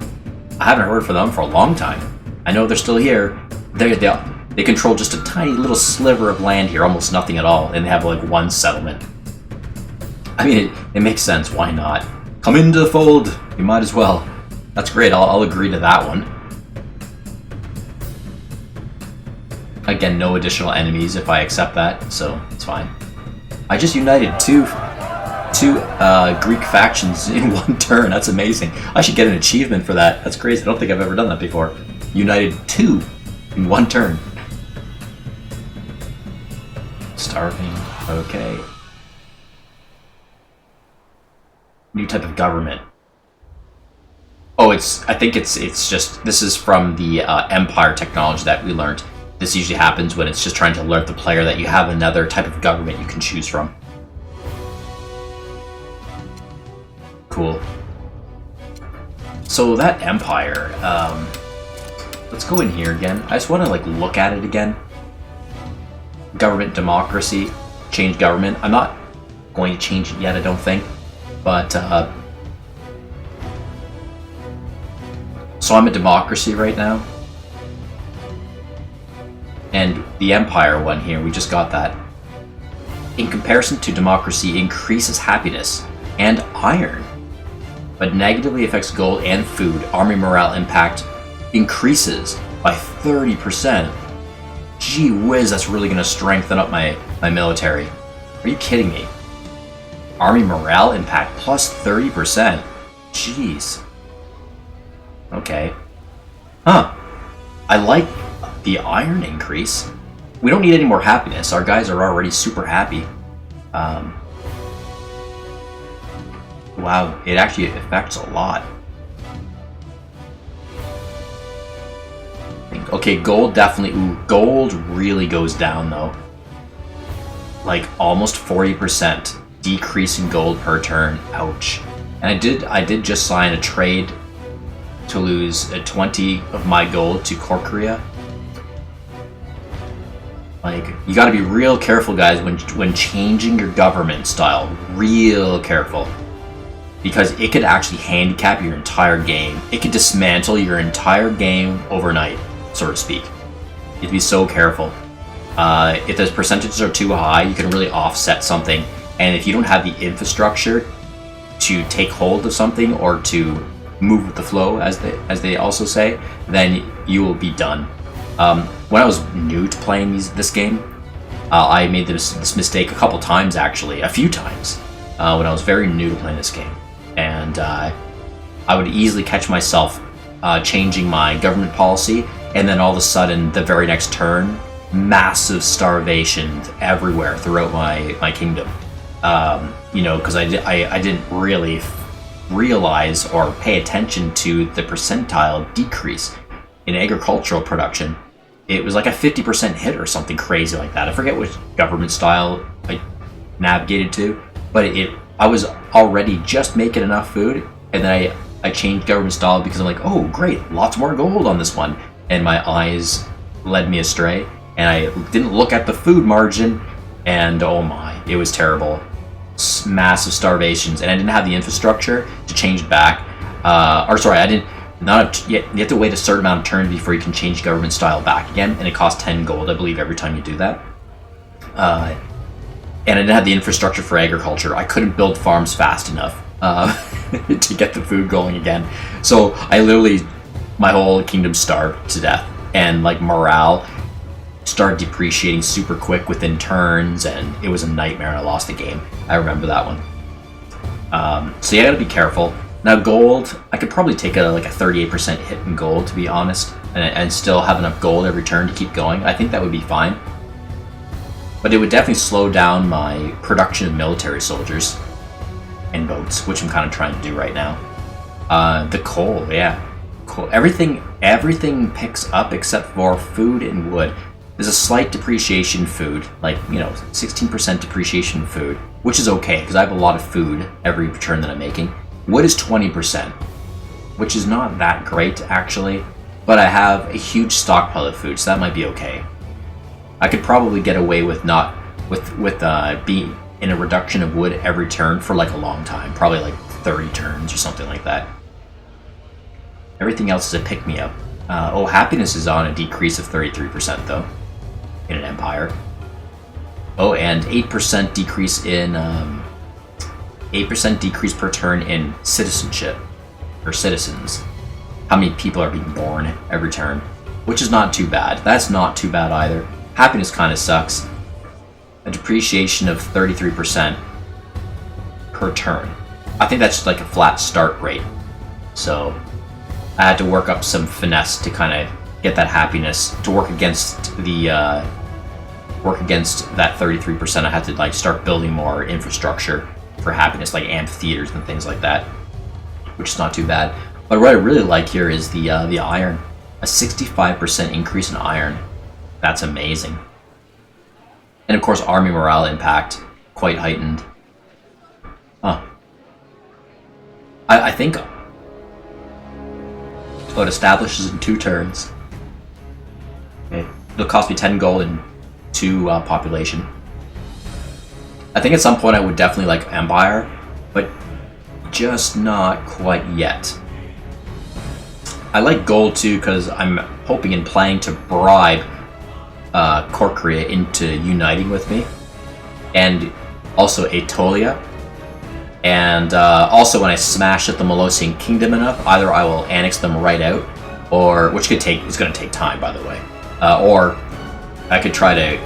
I haven't heard from them for a long time. I know they're still here. They control just a tiny little sliver of land here, almost nothing at all, and they have like one settlement. I mean, it makes sense, why not? Come into the fold, you might as well. That's great, I'll agree to that one. Again, no additional enemies if I accept that, so it's fine. I just united two Greek factions in one turn. That's amazing. I should get an achievement for that. That's crazy. I don't think I've ever done that before. United two in one turn. Starving. Okay. New type of government. Oh, I think it's just, this is from the Empire technology that we learned. This usually happens when it's just trying to alert the player that you have another type of government you can choose from. Cool. So that Empire, let's go in here again. I just want to like look at it again. Government democracy, change government. I'm not going to change it yet, I don't think. But, so I'm a democracy right now. And the Empire one here, we just got that. In comparison to democracy, increases happiness and iron, but negatively affects gold and food. Army morale impact increases by 30%. Gee whiz, that's really going to strengthen up my military. Are you kidding me? Army morale impact plus 30%. Jeez. Okay. Huh. I like the iron increase. We don't need any more happiness. Our guys are already super happy. Wow, it actually affects a lot. Okay, gold definitely. Ooh, gold really goes down though. Like almost 40% decrease in gold per turn. Ouch. And I did just sign a trade to lose 20 of my gold to Korea. Like, you gotta be real careful, guys, when changing your government style. Real careful. Because it could actually handicap your entire game. It could dismantle your entire game overnight, so to speak. You have to be so careful. If those percentages are too high, you can really offset something. And if you don't have the infrastructure to take hold of something or to move with the flow, as they also say, then you will be done. When I was new to playing this game, I made this mistake a couple times, actually, a few times, when I was very new to playing this game. And I would easily catch myself changing my government policy, and then all of a sudden, the very next turn, massive starvation everywhere throughout my kingdom. You know, because I didn't really realize or pay attention to the percentile decrease in agricultural production. It was like a 50% hit or something crazy like that. I forget which government style I navigated to, but I was already just making enough food, and then I changed government style because I'm like, oh great, lots more gold on this one, and my eyes led me astray, and I didn't look at the food margin, and oh my, it was terrible. Massive starvations, and I didn't have the infrastructure to change back. You have to wait a certain amount of turns before you can change government style back again, and it costs 10 gold, I believe, every time you do that. And I didn't have the infrastructure for agriculture. I couldn't build farms fast enough to get the food going again. So I literally, my whole kingdom starved to death, and like morale started depreciating super quick within turns, and it was a nightmare, and I lost the game. I remember that one. So you gotta be careful. Now gold, I could probably take like a 38% hit in gold, to be honest, and still have enough gold every turn to keep going. I think that would be fine. But it would definitely slow down my production of military soldiers and boats, which I'm kind of trying to do right now. The coal, yeah. Coal. Everything picks up except for food and wood. There's a slight depreciation food, like, 16% depreciation food, which is okay, because I have a lot of food every turn that I'm making. Wood is 20%, which is not that great, actually, but I have a huge stockpile of food, so that might be okay. I could probably get away with being in a reduction of wood every turn for like a long time, probably like 30 turns or something like that. Everything else is a pick-me-up. Happiness is on a decrease of 33% though, in an empire. Oh, and 8% decrease in 8% decrease per turn in citizenship or citizens. How many people are being born every turn, which is not too bad. That's not too bad either. Happiness kind of sucks. A depreciation of 33% per turn. I think that's like a flat start rate. So I had to work up some finesse to kind of get that happiness to work against that 33%. I had to like start building more infrastructure for happiness, like amphitheaters and things like that, which is not too bad. But what I really like here is the iron. A 65% increase in iron. That's amazing. And of course, army morale impact quite heightened. I think it establishes in 2 turns. Okay. It'll cost me 10 gold and 2 population. I think at some point I would definitely like Empire, but just not quite yet. I like gold too because I'm hoping and planning to bribe Korea into uniting with me, and also Aetolia. And also, when I smash at the Molosian Kingdom enough, either I will annex them right out, or it's going to take time, by the way, or I could try to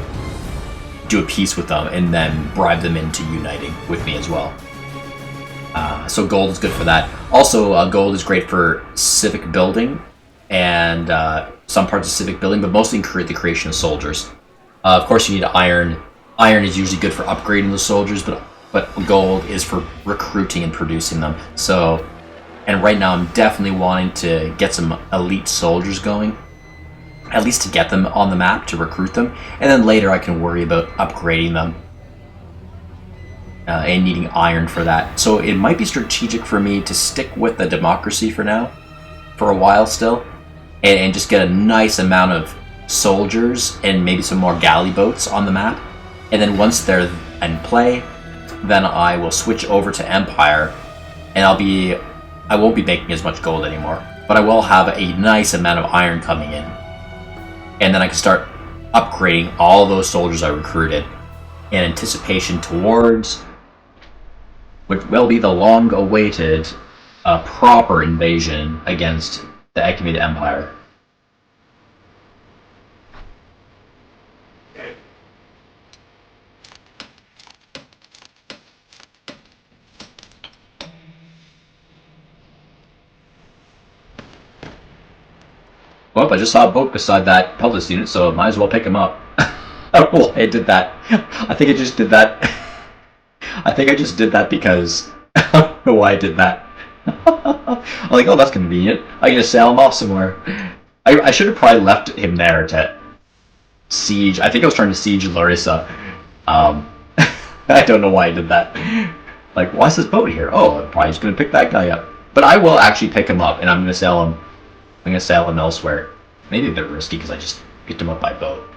do a peace with them and then bribe them into uniting with me as well. So gold is good for that. Also, gold is great for civic building and some parts of civic building, but mostly in the creation of soldiers. Of course, you need iron. Iron is usually good for upgrading the soldiers, but gold is for recruiting and producing them. So, and right now I'm definitely wanting to get some elite soldiers going, at least to get them on the map, to recruit them, and then later I can worry about upgrading them and needing iron for that. So it might be strategic for me to stick with the democracy for now, for a while still, and just get a nice amount of soldiers and maybe some more galley boats on the map. And then once they're in play, then I will switch over to Empire, and I won't be making as much gold anymore, but I will have a nice amount of iron coming in. And then I can start upgrading all those soldiers I recruited in anticipation towards what will be the long-awaited proper invasion against the Achaemenid Empire. Well, I just saw a boat beside that Peltis unit, so I might as well pick him up. I don't know why I did that. I think I just did that. I think I just did that because I don't know why I did that. I'm like, oh, that's convenient. I can just sail him off somewhere. I should have probably left him there to siege. I think I was trying to siege Larissa. I don't know why I did that. Like, why is this boat here? Oh, I'm probably just going to pick that guy up. But I will actually pick him up, and I'm going to sell him. I'm going to sell him elsewhere. Maybe a bit risky because I just picked him up by boat.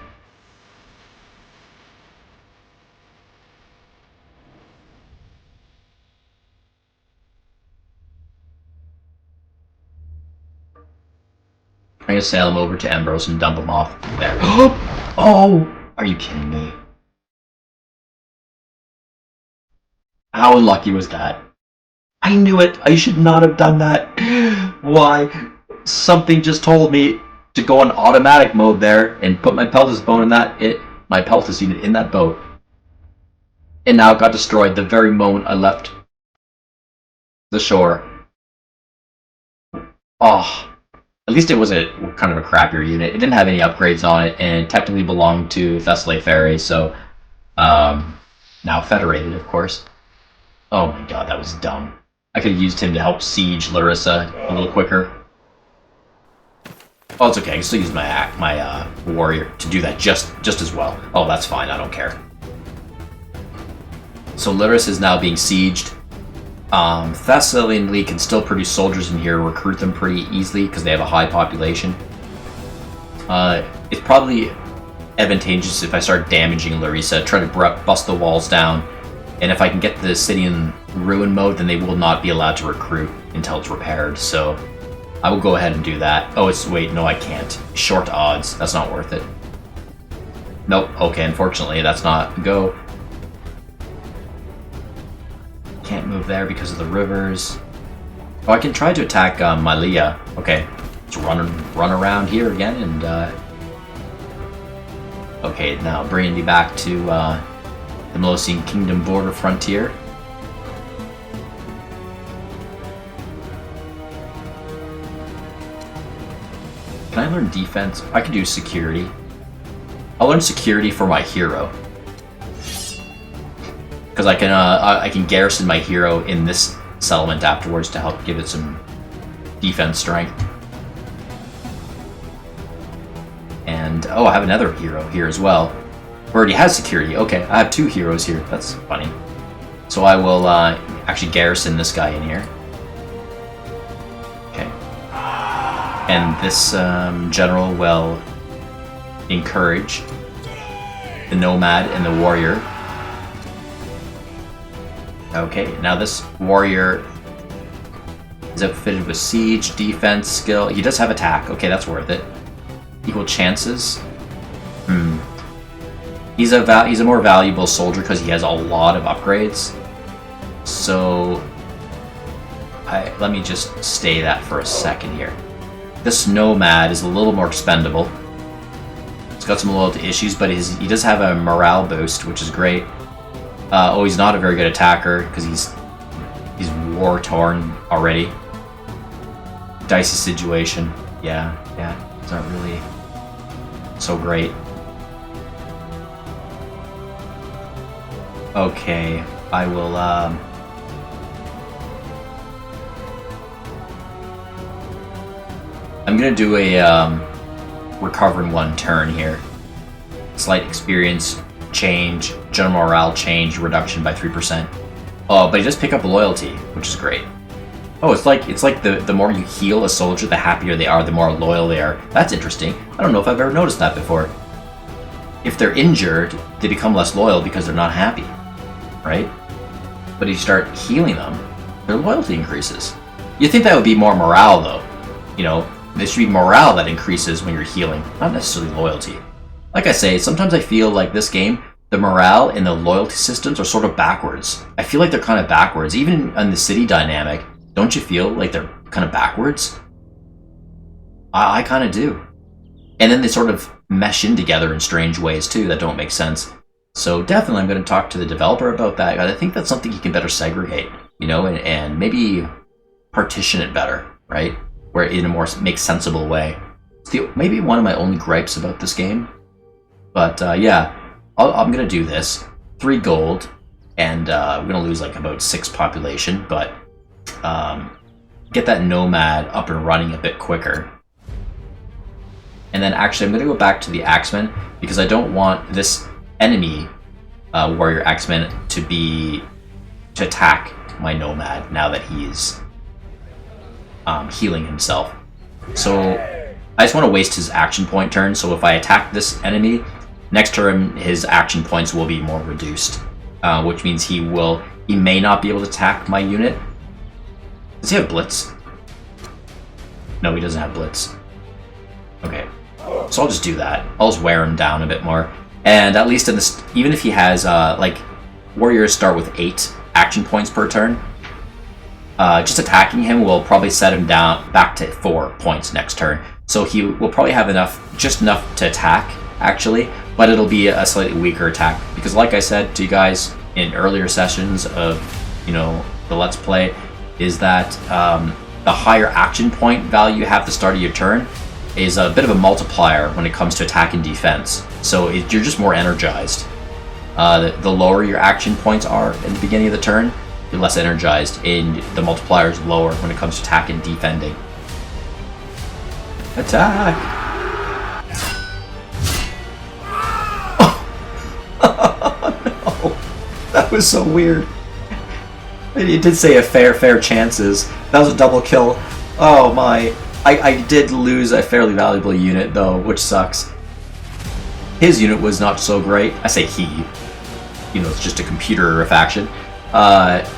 I'm going to sail him over to Ambrose and dump him off there. Oh! Are you kidding me? How unlucky was that? I knew it! I should not have done that! Why? Something just told me to go on automatic mode there and put my Peltis unit in that boat. And now it got destroyed the very moment I left the shore. Oh. At least it was a kind of a crappier unit. It didn't have any upgrades on it, and it technically belonged to Thessaly Ferry, so now federated, of course. Oh my god, that was dumb. I could have used him to help siege Larissa a little quicker. Oh, it's okay. I can still use my warrior to do that just as well. Oh, that's fine. I don't care. So Larissa is now being sieged. Thessalian League can still produce soldiers in here, recruit them pretty easily because they have a high population. It's probably advantageous if I start damaging Larissa, try to bust the walls down, and if I can get the city in ruin mode, then they will not be allowed to recruit until it's repaired, so I will go ahead and do that. Oh, wait, no I can't. Short odds, that's not worth it. Nope, okay, unfortunately that's not go. Can't move there because of the rivers. Oh, I can try to attack Malia. Okay, let's run around here again and okay, now bringing me back to the Melosian Kingdom border frontier. Can I learn defense? I can do security. I'll learn security for my hero. Because I can garrison my hero in this settlement afterwards to help give it some defense strength. And oh, I have another hero here as well. Already has security. Okay, I have two heroes here. That's funny. So I will actually garrison this guy in here. Okay. And this general will encourage the nomad and the warrior. Okay, now this warrior is outfitted with siege, defense, skill. He does have attack. Okay, that's worth it. Equal chances. He's a more valuable soldier because he has a lot of upgrades. So let me just stay that for a second here. This nomad is a little more expendable. He's got some loyalty issues, but he does have a morale boost, which is great. Oh, he's not a very good attacker because he's war-torn already. Dicey situation. Yeah, it's not really so great. Okay, I will I'm gonna do a recover in one turn here. Slight experience change, general morale change, reduction by 3%. Oh, but he does pick up loyalty, which is great. Oh, it's like the more you heal a soldier, the happier they are, the more loyal they are. That's interesting. I don't know if I've ever noticed that before. If they're injured, they become less loyal because they're not happy, right? But if you start healing them, their loyalty increases. You'd think that would be more morale, though. You know, there should be morale that increases when you're healing, not necessarily loyalty. Like I say, sometimes I feel like this game, the morale and the loyalty systems are sort of backwards. I feel like they're kind of backwards. Even in the city dynamic, don't you feel like they're kind of backwards? I kind of do. And then they sort of mesh in together in strange ways too that don't make sense. So definitely I'm going to talk to the developer about that. I think that's something you can better segregate, you know, and maybe partition it better, right? Where in a more make sensible way. It's maybe one of my only gripes about this game. But yeah, I'm going to do this. 3 gold, and we're going to lose like about 6 population, but get that nomad up and running a bit quicker. And then actually I'm going to go back to the Axemen, because I don't want this enemy warrior Axemen to attack my nomad now that he's healing himself. So I just want to waste his action point turn, so if I attack this enemy, next turn his action points will be more reduced, which means he may not be able to attack my unit. Does he have blitz? No, he doesn't have blitz. Okay, so I'll just do that. I'll just wear him down a bit more, and at least in this, even if he has like warriors start with 8 action points per turn, just attacking him will probably set him down back to 4 points next turn. So he will probably have just enough to attack, actually, but it'll be a slightly weaker attack, because like I said to you guys in earlier sessions of, you know, the Let's Play, is that the higher action point value you have at the start of your turn is a bit of a multiplier when it comes to attack and defense. So you're just more energized. The lower your action points are at the beginning of the turn, you're less energized, and the multiplier is lower when it comes to attack and defending. Attack! Oh, no. That was so weird. It did say a fair chances. That was a double kill. Oh my. I did lose a fairly valuable unit though, which sucks. His unit was not so great. I say he. You know, it's just a computer faction. But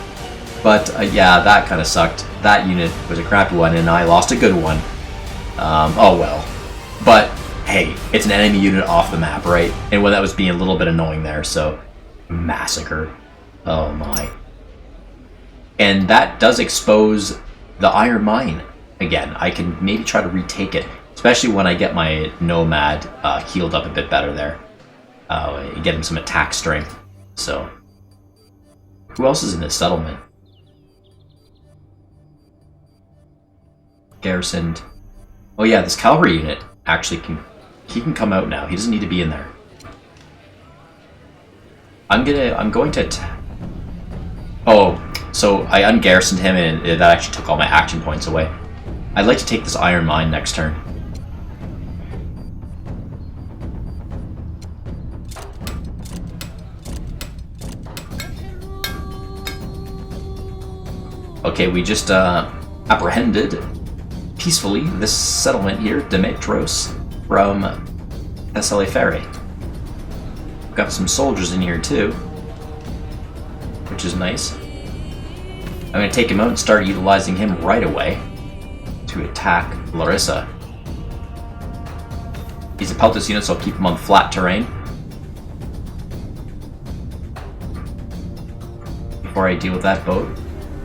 yeah, that kind of sucked. That unit was a crappy one, and I lost a good one. Oh well. But hey, it's an enemy unit off the map, right? And that was being a little bit annoying there, so massacre. Oh my. And that does expose the Iron Mine again. I can maybe try to retake it, especially when I get my Nomad healed up a bit better there. Get him some attack strength. So, who else is in this settlement? Garrisoned. Oh yeah, this cavalry unit actually can come out now. He doesn't need to be in there. I'm going to attack. Oh, so I ungarrisoned him, and that actually took all my action points away. I'd like to take this Iron Mine next turn. Okay, we just apprehended peacefully this settlement here, Demetros, from Thessaliferi. We've got some soldiers in here too, which is nice. I'm going to take him out and start utilizing him right away to attack Larissa. He's a Peltas unit, so I'll keep him on flat terrain. Before I deal with that boat,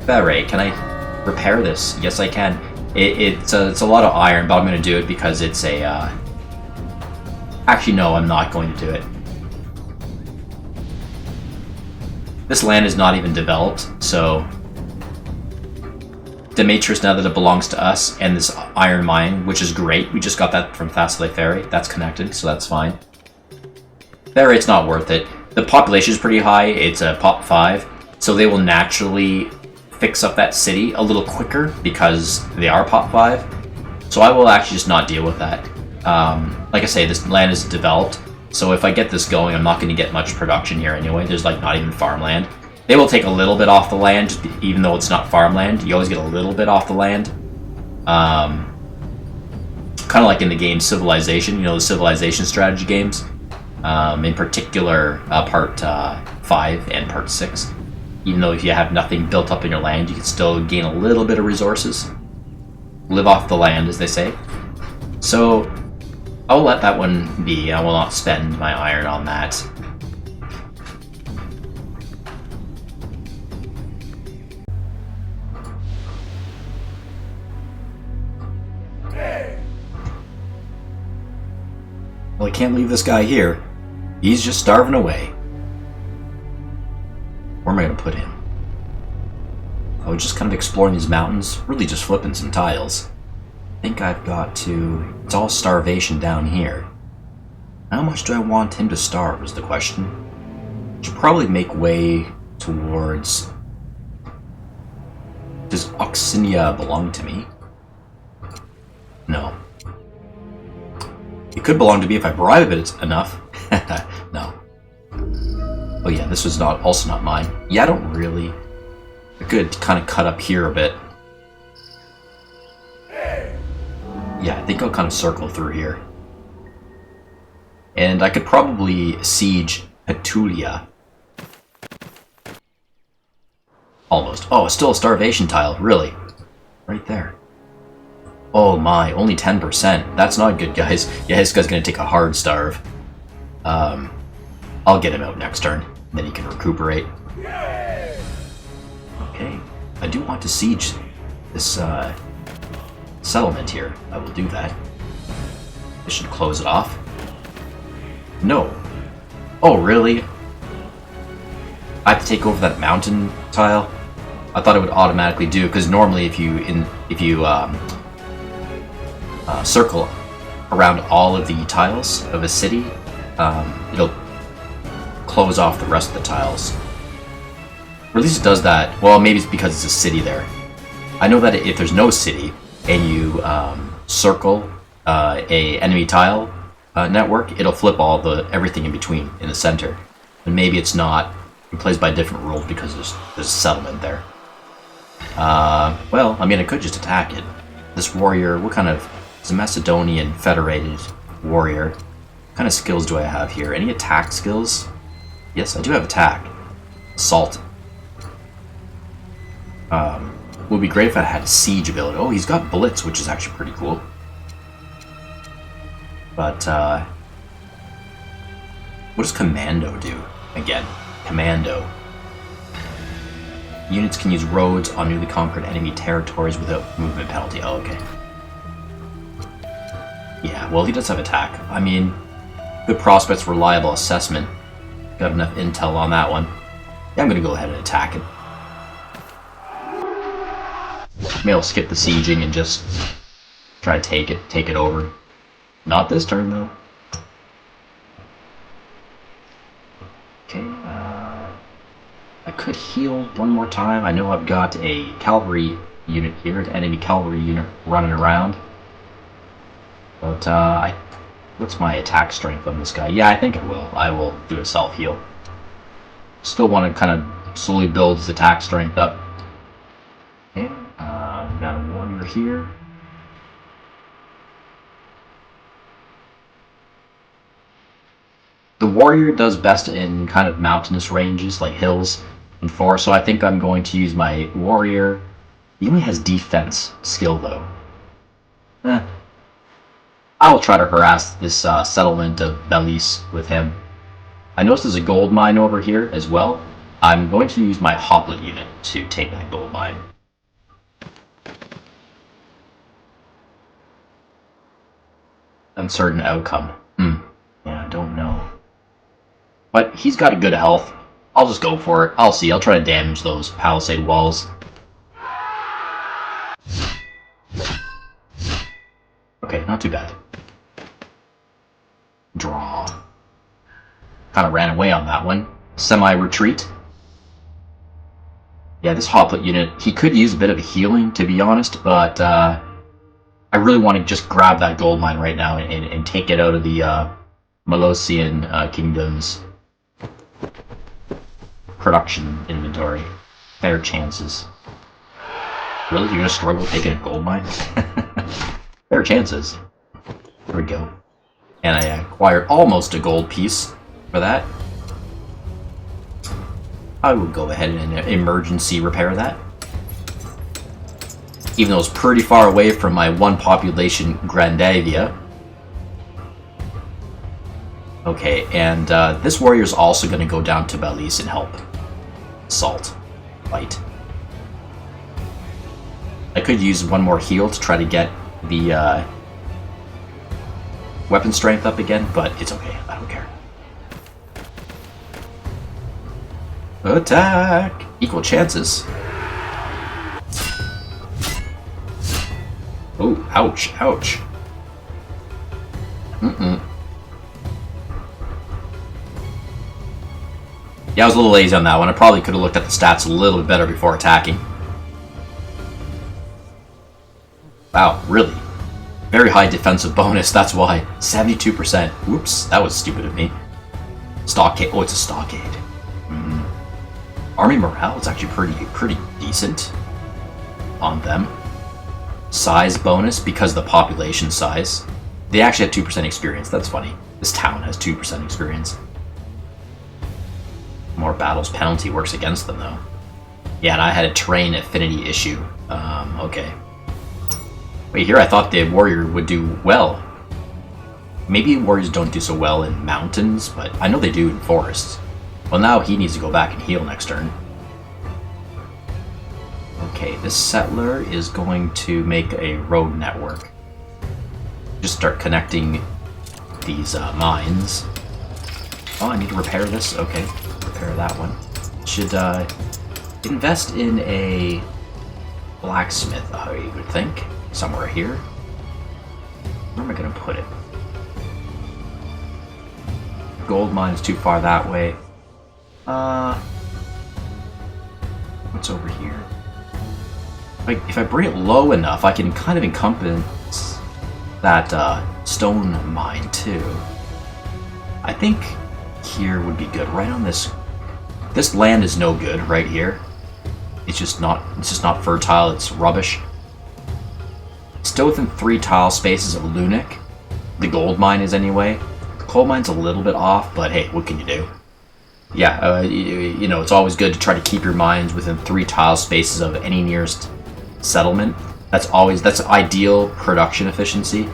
Barre, can I repair this? Yes, I can. It's a lot of iron, but I'm going to do it because it's a... Actually, no, I'm not going to do it. This land is not even developed, so... Demetrius, now that it belongs to us, and this Iron Mine, which is great. We just got that from Thessaliferi. That's connected, so that's fine. Barre, it's not worth it. The population is pretty high. It's a pop 5, so they will naturally fix up that city a little quicker because they are pop 5. So I will actually just not deal with that. Like I say, this land is developed, so if I get this going, I'm not going to get much production here anyway. There's like not even farmland. They will take a little bit off the land, even though it's not farmland. You always get a little bit off the land. Kind of like in the game Civilization, you know, the Civilization strategy games. In particular, Part 5 and Part 6. Even though if you have nothing built up in your land, you can still gain a little bit of resources. Live off the land, as they say. So, I'll let that one be. I will not spend my iron on that. Well, I can't leave this guy here. He's just starving away. Where am I going to put him? I was just kind of exploring these mountains, really just flipping some tiles. I think I've got to... It's all starvation down here. How much do I want him to starve is the question. Should probably make way towards... Does Oxinia belong to me? No. It could belong to me if I bribe it enough. No. Oh yeah, this was also not mine. Yeah, I don't really... I could kind of cut up here a bit. Yeah, I think I'll kind of circle through here. And I could probably siege Petulia. Almost. Oh, it's still a starvation tile, really. Right there. Oh my, only 10%. That's not good, guys. Yeah, this guy's gonna take a hard starve. I'll get him out next turn, and then he can recuperate. Okay, I do want to siege this settlement here. I will do that. This should close it off. No. Oh, really? I have to take over that mountain tile? I thought it would automatically do, because normally if you circle around all of the tiles of a city, it'll close off the rest of the tiles. Or at least it does that. Well, maybe it's because it's a city there. I know that if there's no city and you circle a enemy tile network, it'll flip everything in between in the center. And maybe it's not. It plays by different rules because there's a settlement there. Well, I mean, I could just attack it. This warrior, what kind of... It's a Macedonian federated warrior. What kind of skills do I have here? Any attack skills? Yes, I do have attack. Assault. Would be great if I had a siege ability. Oh, he's got blitz, which is actually pretty cool. But, what does commando do? Again, commando. Units can use roads on newly conquered enemy territories without movement penalty. Oh, okay. Yeah, well, he does have attack. I mean, good prospects, reliable assessment. Got enough intel on that one. Yeah, I'm gonna go ahead and attack him. Maybe I'll skip the sieging and just try to take it over. Not this turn, though. Okay, I could heal one more time. I know I've got a cavalry unit here, an enemy cavalry unit running around. But, what's my attack strength on this guy? Yeah, I think I will. I will do a self-heal. Still want to kind of slowly build his attack strength up. Okay, got a warrior here. The warrior does best in kind of mountainous ranges, like hills and forests, so I think I'm going to use my warrior. He only has defense skill, though. I'll try to harass this settlement of Belize with him. I noticed there's a gold mine over here as well. I'm going to use my Hoplet unit to take that gold mine. Uncertain outcome. Yeah, I don't know. But he's got a good health. I'll just go for it. I'll see. I'll try to damage those palisade walls. Okay, not too bad. Draw. Kind of ran away on that one. Semi-retreat. Yeah, this Hoplet unit, he could use a bit of healing, to be honest, but I really want to just grab that gold mine right now and take it out of the Molosian Kingdom's production inventory. Fair chances. Really? You're going to struggle taking a gold mine? Fair chances. There we go. And I acquired almost a gold piece for that. I will go ahead and emergency repair that. Even though it's pretty far away from my one population Grandavia. Okay, and this warrior is also going to go down to Belize and help. Assault. Fight. I could use one more heal to try to get the weapon strength up again, but it's okay. I don't care. Attack! Equal chances. Oh, ouch, ouch. Yeah, I was a little lazy on that one. I probably could have looked at the stats a little bit better before attacking. Wow, really? Very high defensive bonus, that's why. 72%. Whoops, that was stupid of me. Stockade. Oh, it's a stockade. Army morale is actually pretty decent on them. Size bonus, because of the population size. They actually have 2% experience, that's funny. This town has 2% experience. More battles penalty works against them, though. Yeah, and I had a terrain affinity issue. Okay. Wait, here I thought the warrior would do well. Maybe warriors don't do so well in mountains, but I know they do in forests. Well, now he needs to go back and heal next turn. Okay, this settler is going to make a road network. Just start connecting these mines. Oh, I need to repair this? Okay, repair that one. Should invest in a blacksmith, you would think. Somewhere here. Where am I going to put it? Gold mine is too far that way. What's over here? If I bring it low enough, I can kind of encompass that stone mine too. I think here would be good. Right on this. This land is no good right here. It's just not fertile. It's rubbish. Still within 3 tile spaces of Lunic. The gold mine is anyway. The coal mine's a little bit off, but hey, what can you do? Yeah, you know, it's always good to try to keep your mines within 3 tile spaces of any nearest settlement. That's ideal production efficiency.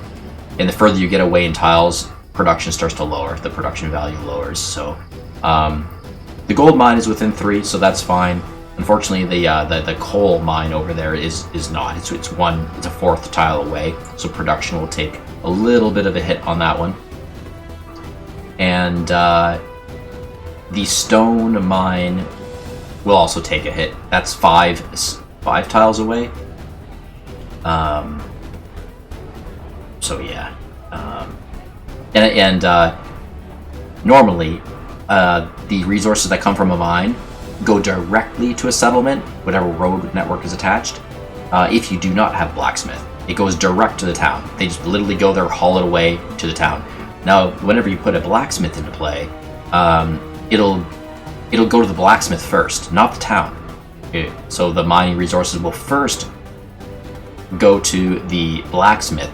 And the further you get away in tiles, production starts to lower. The production value lowers. So the gold mine is within 3, so that's fine. Unfortunately, the coal mine over there is not. It's a 4th tile away, so production will take a little bit of a hit on that one. And the stone mine will also take a hit. That's 5 tiles away. So yeah. Normally, the resources that come from a mine go directly to a settlement, whatever road network is attached. If you do not have blacksmith, it goes direct to the town. They just literally go there, haul it away to the town. Now, whenever you put a blacksmith into play, it'll go to the blacksmith first, not the town. So the mining resources will first go to the blacksmith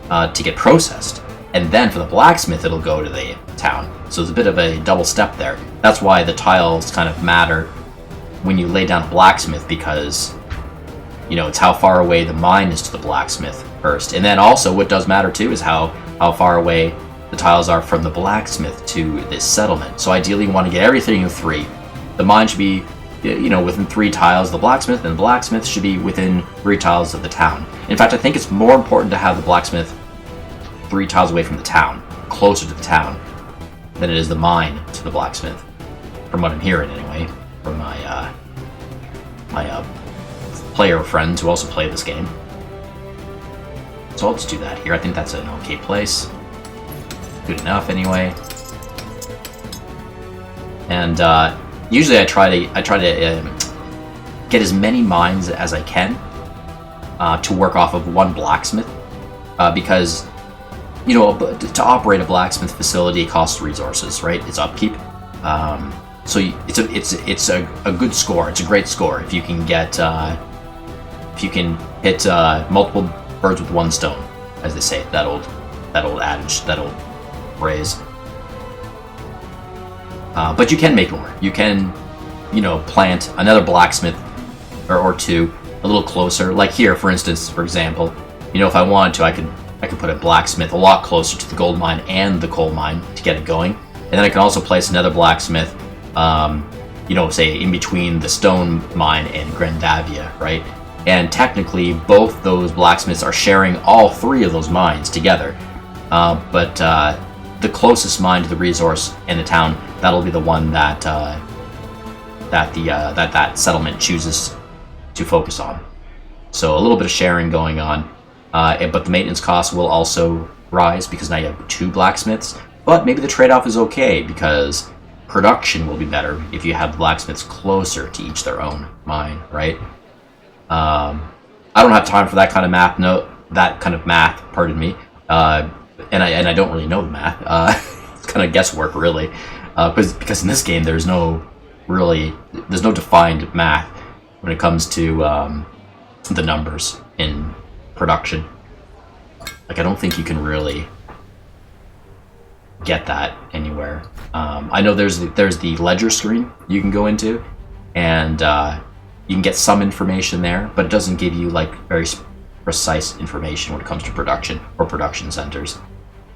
to get processed, and then for the blacksmith it'll go to the town. So it's a bit of a double step there. That's why the tiles kind of matter when you lay down a blacksmith, because you know it's how far away the mine is to the blacksmith first. And then also what does matter too is how far away the tiles are from the blacksmith to this settlement. So ideally you want to get everything in 3. The mine should be, you know, within 3 tiles of the blacksmith, and the blacksmith should be within 3 tiles of the town. In fact, I think it's more important to have the blacksmith 3 tiles away from the town, closer to the town, than it is the mine to the blacksmith. From what I'm hearing, anyway, from my player friends who also play this game. So I'll just do that here. I think that's an okay place. Good enough, anyway. And usually I try to get as many mines as I can to work off of one blacksmith, because you know to operate a blacksmith facility costs resources, right? It's upkeep. So it's a good score. It's a great score if you can get if you can hit multiple birds with one stone, as they say. That old adage, that old phrase. But you can make more. You can, you know, plant another blacksmith or 2 a little closer. Like here, for instance, for example, you know, if I wanted to, I could put a blacksmith a lot closer to the gold mine and the coal mine to get it going. And then I can also place another blacksmith, you know, say in between the stone mine and Grandavia, right? And technically, both those blacksmiths are sharing all 3 of those mines together. But the closest mine to the resource in the town, that'll be the one that that settlement chooses to focus on. So a little bit of sharing going on, but the maintenance costs will also rise because now you have 2 blacksmiths. But maybe the trade-off is okay because production will be better if you have blacksmiths closer to each their own mine, right? I don't have time for that kind of math. Pardon me. And I don't really know the math. It's kind of guesswork, really, because in this game there's no defined math when it comes to the numbers in production. Like, I don't think you can really get that anywhere. I know there's the ledger screen you can go into, and you can get some information there, but it doesn't give you like very precise information when it comes to production or production centers.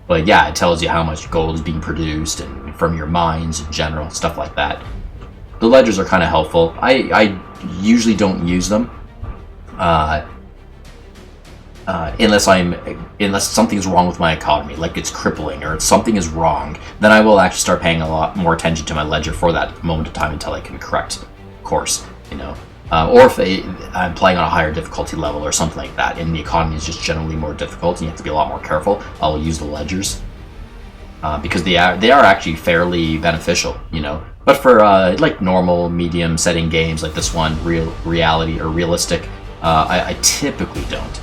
But yeah, it tells you how much gold is being produced and from your mines in general, stuff like that. The ledgers are kind of helpful. I usually don't use them unless something's wrong with my economy, like it's crippling or something is wrong. Then I will actually start paying a lot more attention to my ledger for that moment of time until I can correct course, you know. Or if I'm playing on a higher difficulty level or something like that, and the economy is just generally more difficult and you have to be a lot more careful, I'll use the ledgers. Because they are actually fairly beneficial, you know. But for like normal, medium setting games like this one, reality or realistic, I typically don't.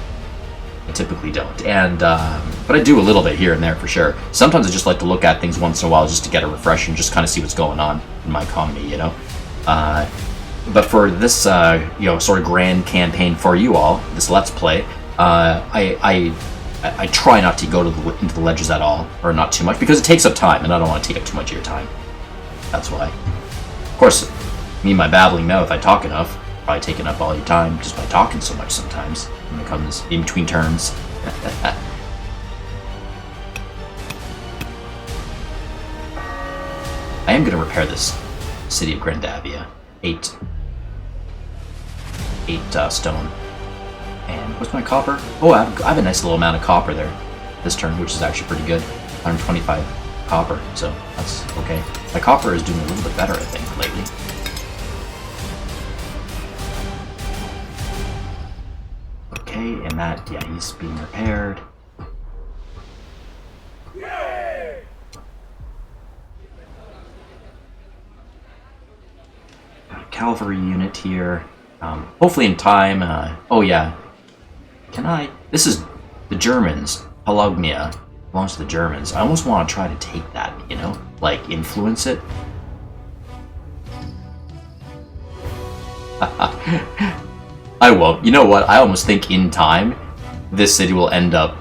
I typically don't, and but I do a little bit here and there for sure. Sometimes I just like to look at things once in a while just to get a refresh and just kind of see what's going on in my economy, you know. But for this, you know, sort of grand campaign for you all, this Let's Play, I try not to go into the ledges at all, or not too much, because it takes up time, and I don't want to take up too much of your time. That's why. Of course, me and my babbling mouth, if I talk enough, probably taking up all your time just by talking so much sometimes when it comes in between turns. I am going to repair this city of Grandavia. 8 stone. And what's my copper? Oh, I have a nice little amount of copper there this turn, which is actually pretty good. 125 copper, so that's okay. My copper is doing a little bit better, I think, lately. Okay, and that, yeah, he's being repaired. Cavalry unit here. Hopefully in time. Oh yeah. Can I? This is the Germans. Polognia belongs to the Germans. I almost want to try to take that, you know? Like, influence it. I won't. You know what? I almost think in time, this city will end up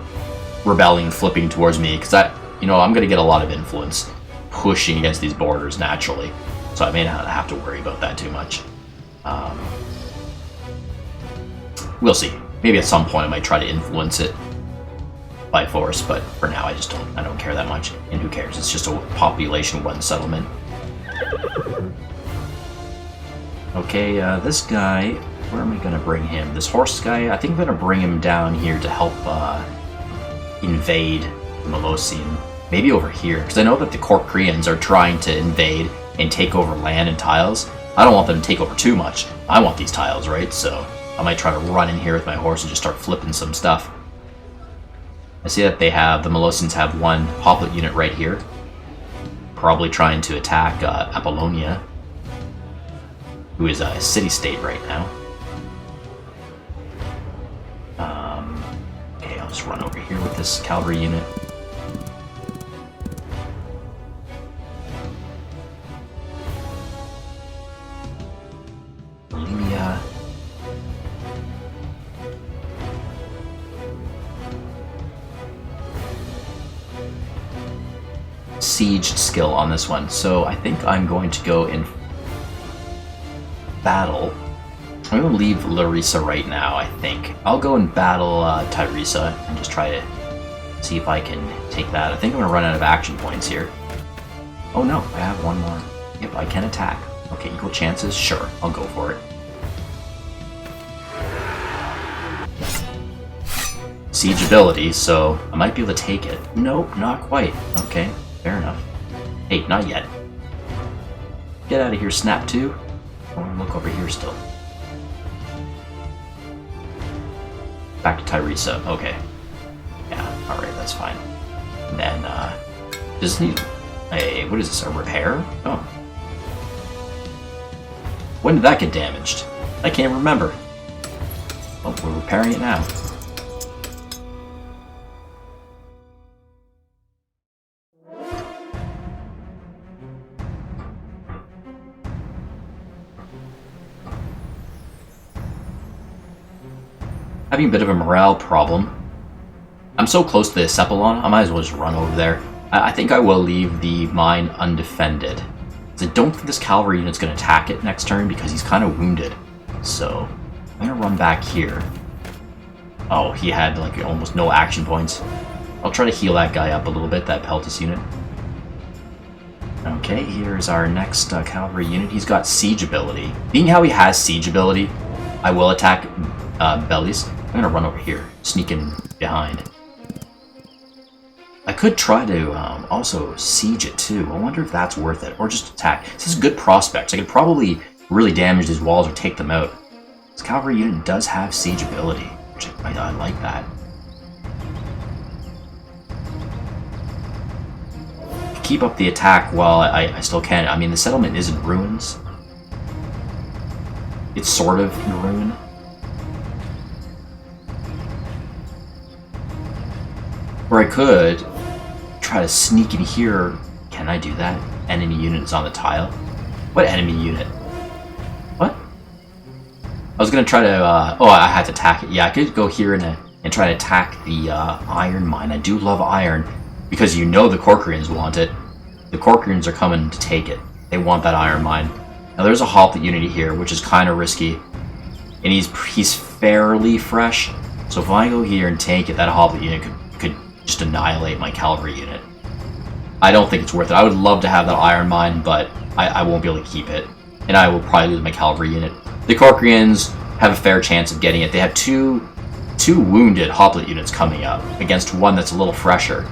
rebelling, flipping towards me, because I'm going to get a lot of influence pushing against these borders naturally. So I may not have to worry about that too much. We'll see. Maybe at some point I might try to influence it by force, but for now I don't care that much. And who cares? It's just a population one settlement. Okay, this guy, where am I going to bring him? This horse guy, I think I'm going to bring him down here to help invade the Molossian. Maybe over here, because I know that the Corkrians are trying to invade and take over land and tiles. I don't want them to take over too much. I want these tiles, right? So I might try to run in here with my horse and just start flipping some stuff. I see that the Molossians have one hoplite unit right here. Probably trying to attack Apollonia, who is a city-state right now. Okay, I'll just run over here with this cavalry unit. Siege skill on this one, so I think I'm going to go in battle. I'm going to leave Larissa right now, I think. I'll go and battle Tyresa and just try to see if I can take that. I think I'm going to run out of action points here. Oh no, I have one more. Yep, I can attack. Okay, equal chances? Sure, I'll go for it. Siege ability, so I might be able to take it. Nope, not quite. Okay. Fair enough. Hey, not yet. Get out of here, Snap 2. Or look over here still. Back to Tyresa. Okay. Yeah, alright, that's fine. And then, does it need what is this, a repair? Oh. When did that get damaged? I can't remember. Oh, we're repairing it now. Having a bit of a morale problem. I'm so close to the Cephalon, I might as well just run over there. I think I will leave the mine undefended. I don't think this cavalry unit's going to attack it next turn because he's kind of wounded. So, I'm going to run back here. Oh, he had like almost no action points. I'll try to heal that guy up a little bit, that Peltis unit. Okay, here's our next cavalry unit. He's got siege ability. Being how he has siege ability, I will attack bellies. I'm going to run over here, sneak in behind. I could try to also siege it too. I wonder if that's worth it, or just attack. This is good prospects. I could probably really damage these walls or take them out. This cavalry unit does have siege ability, which I like that. keep up the attack while I still can. I mean, the settlement is in ruins. It's sort of in ruin. Or I could try to sneak in here. Can I do that? Enemy unit is on the tile. What enemy unit? What? I was gonna try to, oh, I had to attack it. Yeah, I could go here and try to attack the iron mine. I do love iron, because you know the Corcoreans want it. The Corcoreans are coming to take it. They want that iron mine. Now there's a hoplite unity here, which is kind of risky. And he's fairly fresh. So if I go here and take it, that hoplite unit could just annihilate my cavalry unit. I don't think it's worth it. I would love to have that iron mine, but I won't be able to keep it. And I will probably lose my cavalry unit. The Corcoreans have a fair chance of getting it. They have two wounded hoplite units coming up against one that's a little fresher.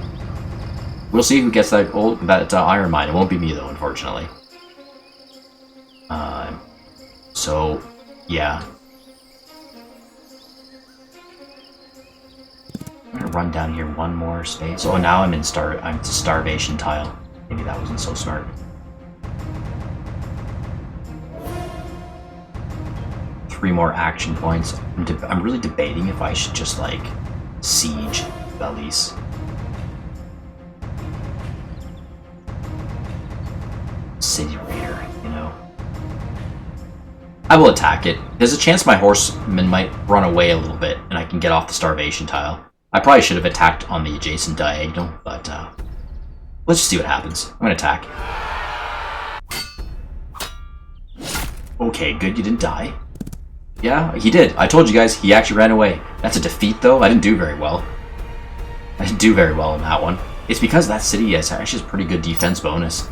We'll see who gets that iron mine. It won't be me, though, unfortunately. So, yeah. I'm gonna run down here one more space. Oh, now I'm to starvation tile. Maybe that wasn't so smart. Three more action points. I'm really debating if I should just, like, siege Belize. City Raider, you know. I will attack it. There's a chance my horsemen might run away a little bit, and I can get off the starvation tile. I probably should have attacked on the adjacent diagonal, but let's just see what happens. I'm gonna attack. Okay, good, you didn't die. Yeah, he did. I told you guys, he actually ran away. That's a defeat, though. I didn't do very well. I didn't do very well in that one. It's because that city has actually a pretty good defense bonus.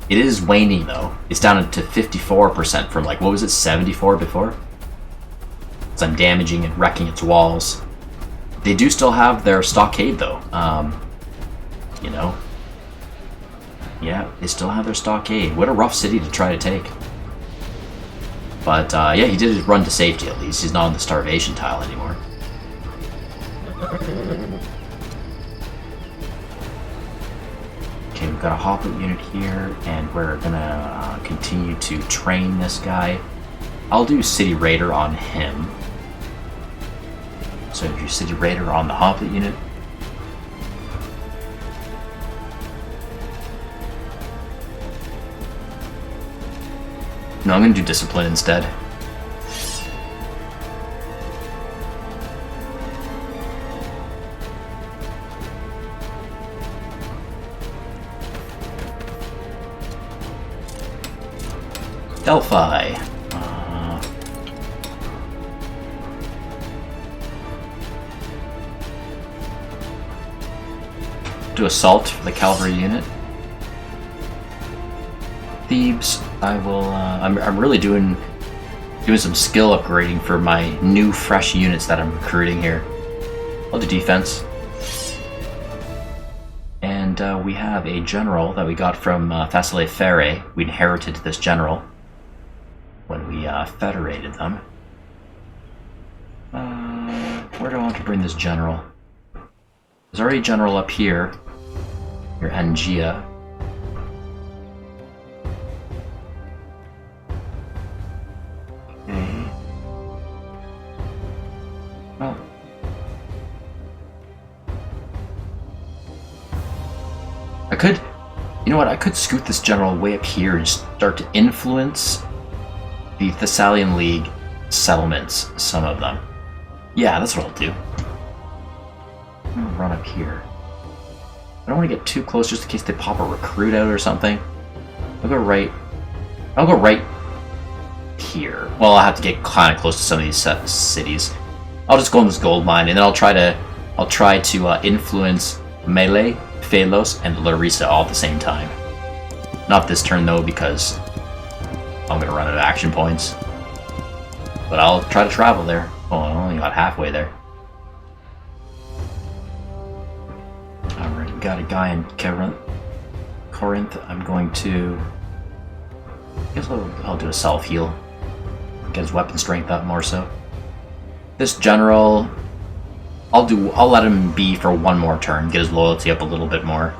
It is waning, though. It's down to 54% from, like, what was it, 74 before? So I'm damaging and wrecking its walls. They do still have their stockade, though. You know? Yeah, they still have their stockade. What a rough city to try to take. But, yeah, he did his run to safety, at least. He's not on the starvation tile anymore. Okay, we've got a hoplite unit here, and we're gonna continue to train this guy. I'll do City Raider on him. So do City Raider on the hoplite unit. No, I'm gonna do Discipline instead. Delphi. Do Assault for the cavalry unit. Thebes, I will. I'm really doing some skill upgrading for my new fresh units that I'm recruiting here. I'll do Defense. And we have a general that we got from Thessaly Ferre. We inherited this general when we federated them. Where do I want to bring this general? There's already a general up here. Your Angia. Okay. Well. I could, you know what, I could scoot this general way up here and start to influence the Thessalian League settlements, some of them. Yeah, that's what I'll do. I'm gonna run up here. I don't want to get too close just in case they pop a recruit out or something. I'll go right here. Well, I'll have to get kind of close to some of these cities. I'll just go in this gold mine, and then I'll try to influence Melee, Phalos, and Larissa all at the same time. Not this turn though, because I'm gonna run out of action points. But I'll try to travel there. Oh, I only got halfway there. Already got a guy in Corinth. I'm going to. I guess I'll do a self heal. Get his weapon strength up more so. This general, I'll let him be for one more turn. Get his loyalty up a little bit more.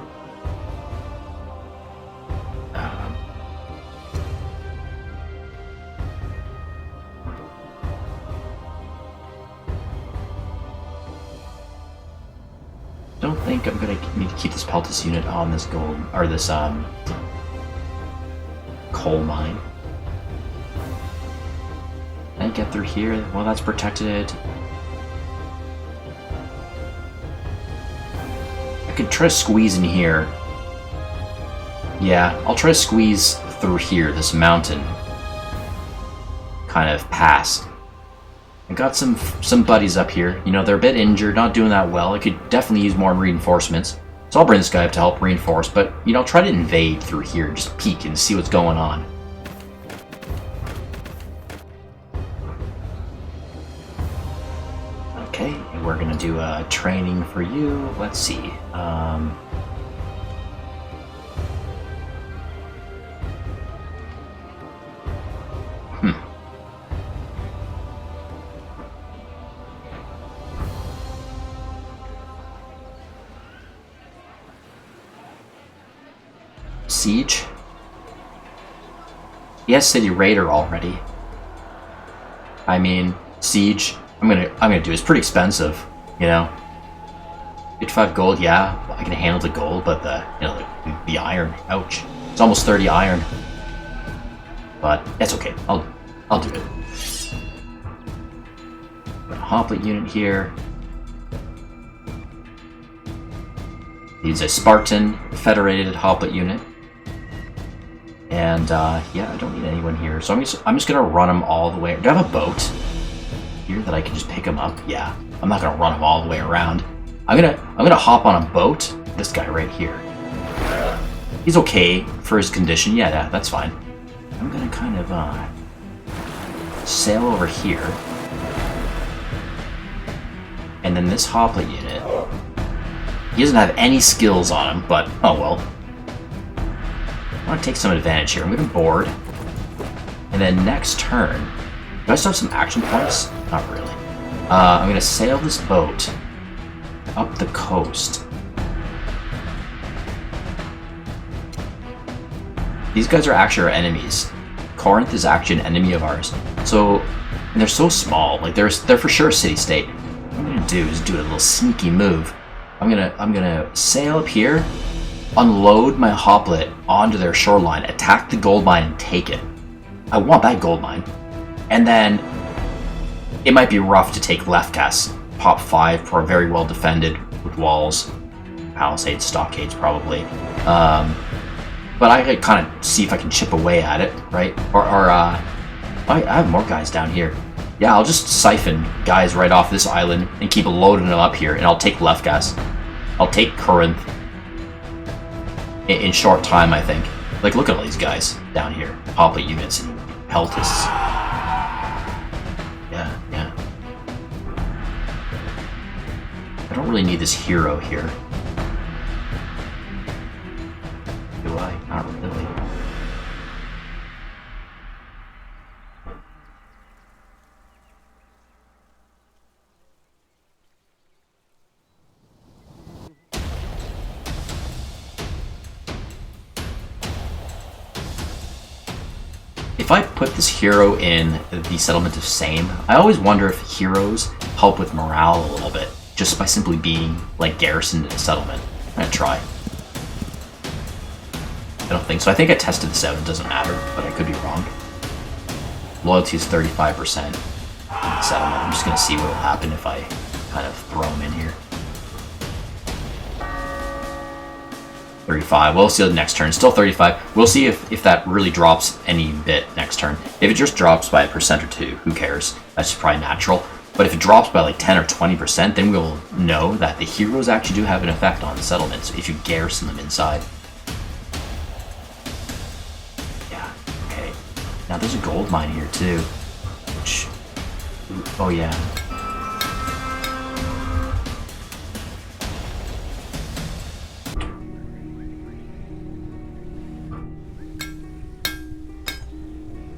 don't think I'm gonna need to keep this Peltis unit on this gold, or this, coal mine. Can I get through here? Well, that's protected. I could try to squeeze in here. Yeah, I'll try to squeeze through here, this mountain kind of pass. I got some buddies up here. You know, they're a bit injured, not doing that well. I could definitely use more reinforcements. So I'll bring this guy up to help reinforce, but, you know, try to invade through here, just peek and see what's going on. Okay, and we're gonna do a training for you. Let's see. Siege? Yes, City Raider already. I mean, Siege. I'm gonna do. It's pretty expensive, you know. 55 gold, yeah, I can handle the gold, but the iron, ouch. It's almost 30 iron, but that's okay. I'll do it. Got a hoplite unit here. He's a Spartan federated hoplite unit. And, yeah, I don't need anyone here. So I'm just gonna run them all the way. Do I have a boat here that I can just pick them up? Yeah. I'm not gonna run them all the way around. I'm gonna hop on a boat. This guy right here. He's okay for his condition. Yeah, that's fine. I'm gonna kind of, sail over here. And then this hoplite unit. He doesn't have any skills on him, but, oh well. I want to take some advantage here. I'm going to board. And then next turn... Do I still have some action points? Not really. I'm going to sail this boat up the coast. These guys are actually our enemies. Corinth is actually an enemy of ours. So, and they're so small. Like, they're for sure a city-state. What I'm going to do is do a little sneaky move. I'm gonna sail up here, unload my hoplite onto their shoreline, attack the gold mine, and take it. I want that gold mine. And then it might be rough to take Lefkas. Pop 5 for a very well defended with walls, palisades, stockades probably. But I could kind of see if I can chip away at it, right? I have more guys down here. Yeah, I'll just siphon guys right off this island and keep loading them up here, and I'll take Lefkas. I'll take Corinth in short time, I think. Like, look at all these guys down here. Hoplite units and Peltists. Yeah. I don't really need this hero here. Do I? Not really. If I put this hero in the settlement of Same, I always wonder if heroes help with morale a little bit, just by simply being, like, garrisoned in a settlement. I'm gonna try. I don't think so. I think I tested this out, it doesn't matter, but I could be wrong. Loyalty is 35% in the settlement. I'm just gonna see what will happen if I kind of throw them in here. 35. We'll see the next turn. Still 35. We'll see if that really drops any bit next turn. If it just drops by 1% or 2, who cares? That's just probably natural. But if it drops by like 10 or 20%, then we'll know that the heroes actually do have an effect on settlements if you garrison them inside. Yeah, okay. Now there's a gold mine here too. Which, oh yeah.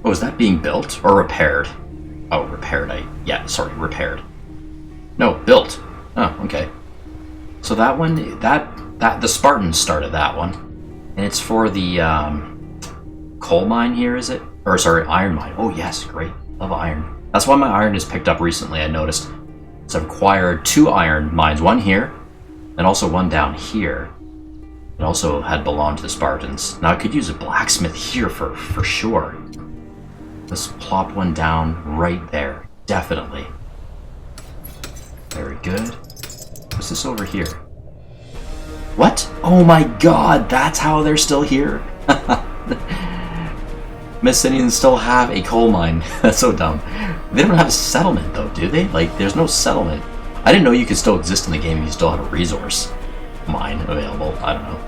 Oh, is that being built or repaired? Oh, repaired. Repaired. No, built. Oh, okay. So that one, that the Spartans started that one, and it's for the coal mine here, is it? Or sorry, iron mine. Oh yes, great. Love iron. That's why my iron is picked up recently. I noticed. So I've acquired 2 iron mines. One here, and also one down here. It also had belonged to the Spartans. Now I could use a blacksmith here for sure. Let's plop one down right there. Definitely. Very good. What's this over here? What? Oh my god, that's how they're still here? Messenians still have a coal mine. That's so dumb. They don't have a settlement though, do they? Like, there's no settlement. I didn't know you could still exist in the game if you still had a resource mine available. I don't know.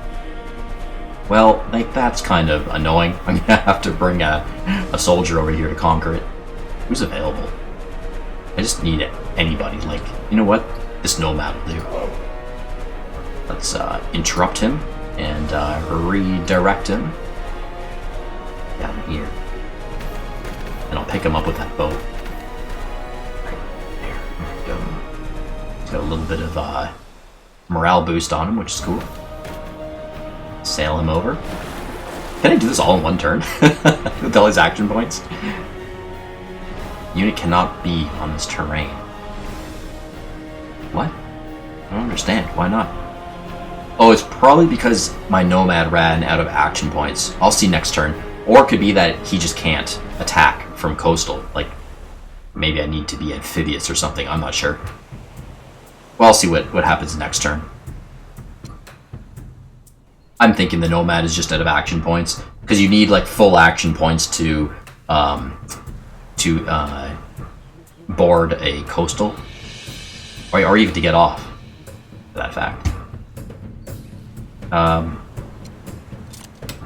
Well, like, that's kind of annoying. I'm gonna have to bring a soldier over here to conquer it. Who's available? I just need anybody. Like, you know what? This nomad will do. Let's interrupt him and redirect him down here. And I'll pick him up with that boat. Right there. There we go. He's got a little bit of morale boost on him, which is cool. Sail him over. Can I do this all in one turn? With all his action points? Unit cannot be on this terrain. What? I don't understand. Why not? Oh, it's probably because my nomad ran out of action points. I'll see next turn. Or it could be that he just can't attack from coastal. Like, maybe I need to be amphibious or something. I'm not sure. Well, I'll see what happens next turn. I'm thinking the nomad is just out of action points. Because you need, like, full action points to board a coastal. Or even to get off, for that fact.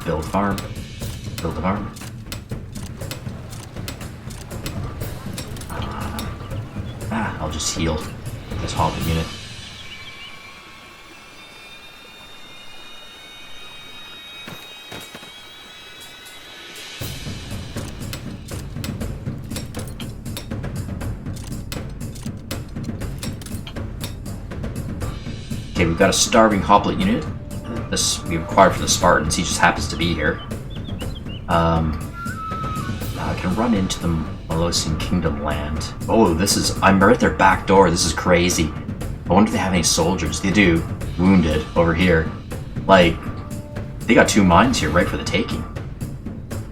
Build farm. Build a farm. I'll just heal this hobbit unit. Okay, we've got a starving hoplite unit. This we required for the Spartans. He just happens to be here. I can run into the Molossian Kingdom land. Oh, I'm right at their back door. This is crazy. I wonder if they have any soldiers. They do. Wounded over here. Like, they got 2 mines here right for the taking.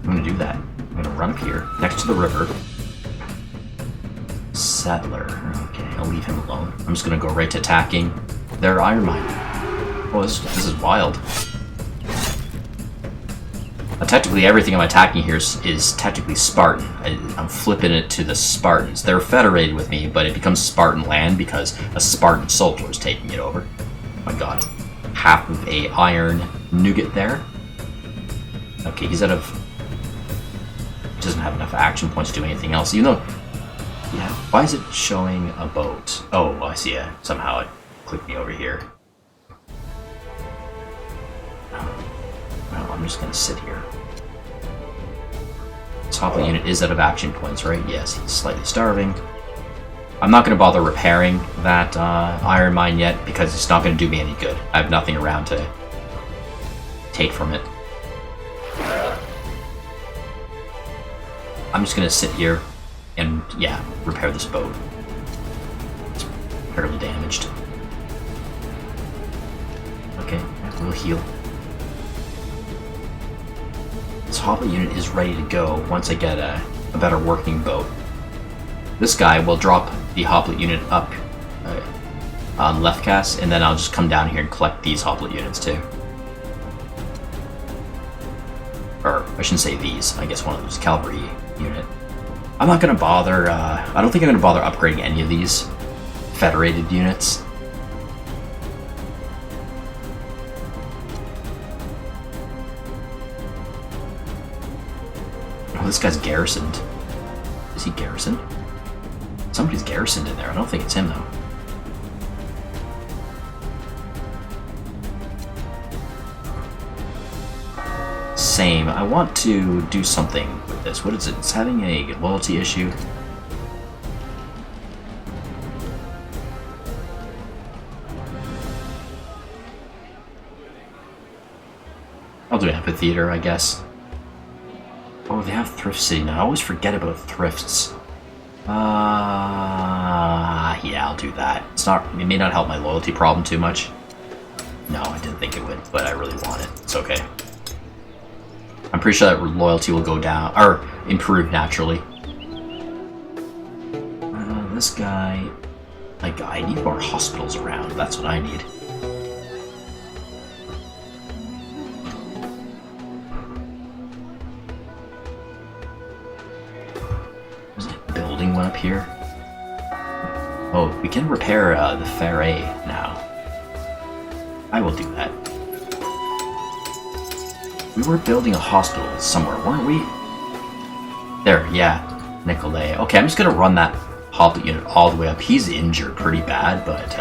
I'm gonna do that. I'm gonna run up here, next to the river. Settler. Okay, I'll leave him alone. I'm just gonna go right to attacking their iron mine. Oh, this is wild. Technically, everything I'm attacking here is technically Spartan. I'm flipping it to the Spartans. They're federated with me, but it becomes Spartan land because a Spartan soldier is taking it over. I got it. Half of a iron nougat there. Okay, he's out of... doesn't have enough action points to do anything else. Even though... yeah, why is it showing a boat? Oh, I see it. Somehow it clicked me over here. Well, I'm just gonna sit here. Top of the unit is out of action points, right? Yes, he's slightly starving. I'm not going to bother repairing that iron mine yet because it's not going to do me any good. I have nothing around to take from it. I'm just going to sit here and, yeah, repair this boat. It's fairly damaged. Okay, we'll heal. This hoplite unit is ready to go once I get a better working boat. This guy will drop the hoplite unit up on left cast, and then I'll just come down here and collect these hoplite units too. Or, I shouldn't say these, I guess one of those cavalry unit. I'm not going to bother, I don't think I'm going to bother upgrading any of these federated units. Oh, this guy's garrisoned. Is he garrisoned? Somebody's garrisoned in there. I don't think it's him, though. Same. I want to do something with this. What is it? It's having a loyalty issue. I'll do amphitheater, I guess. Oh, they have Thrift City now. I always forget about thrifts. Yeah, I'll do that. It may not help my loyalty problem too much. think it would, but I really want it. It's okay. I'm pretty sure that loyalty will go down, or improve naturally. This guy... Like, I need more hospitals around. That's what I need. There's a building one up here. Oh, we can repair the Ferret now. I will do that. We were building a hospital somewhere, weren't we? There, yeah. Nicolay. Okay, I'm just gonna run that hospital unit all the way up. He's injured pretty bad, but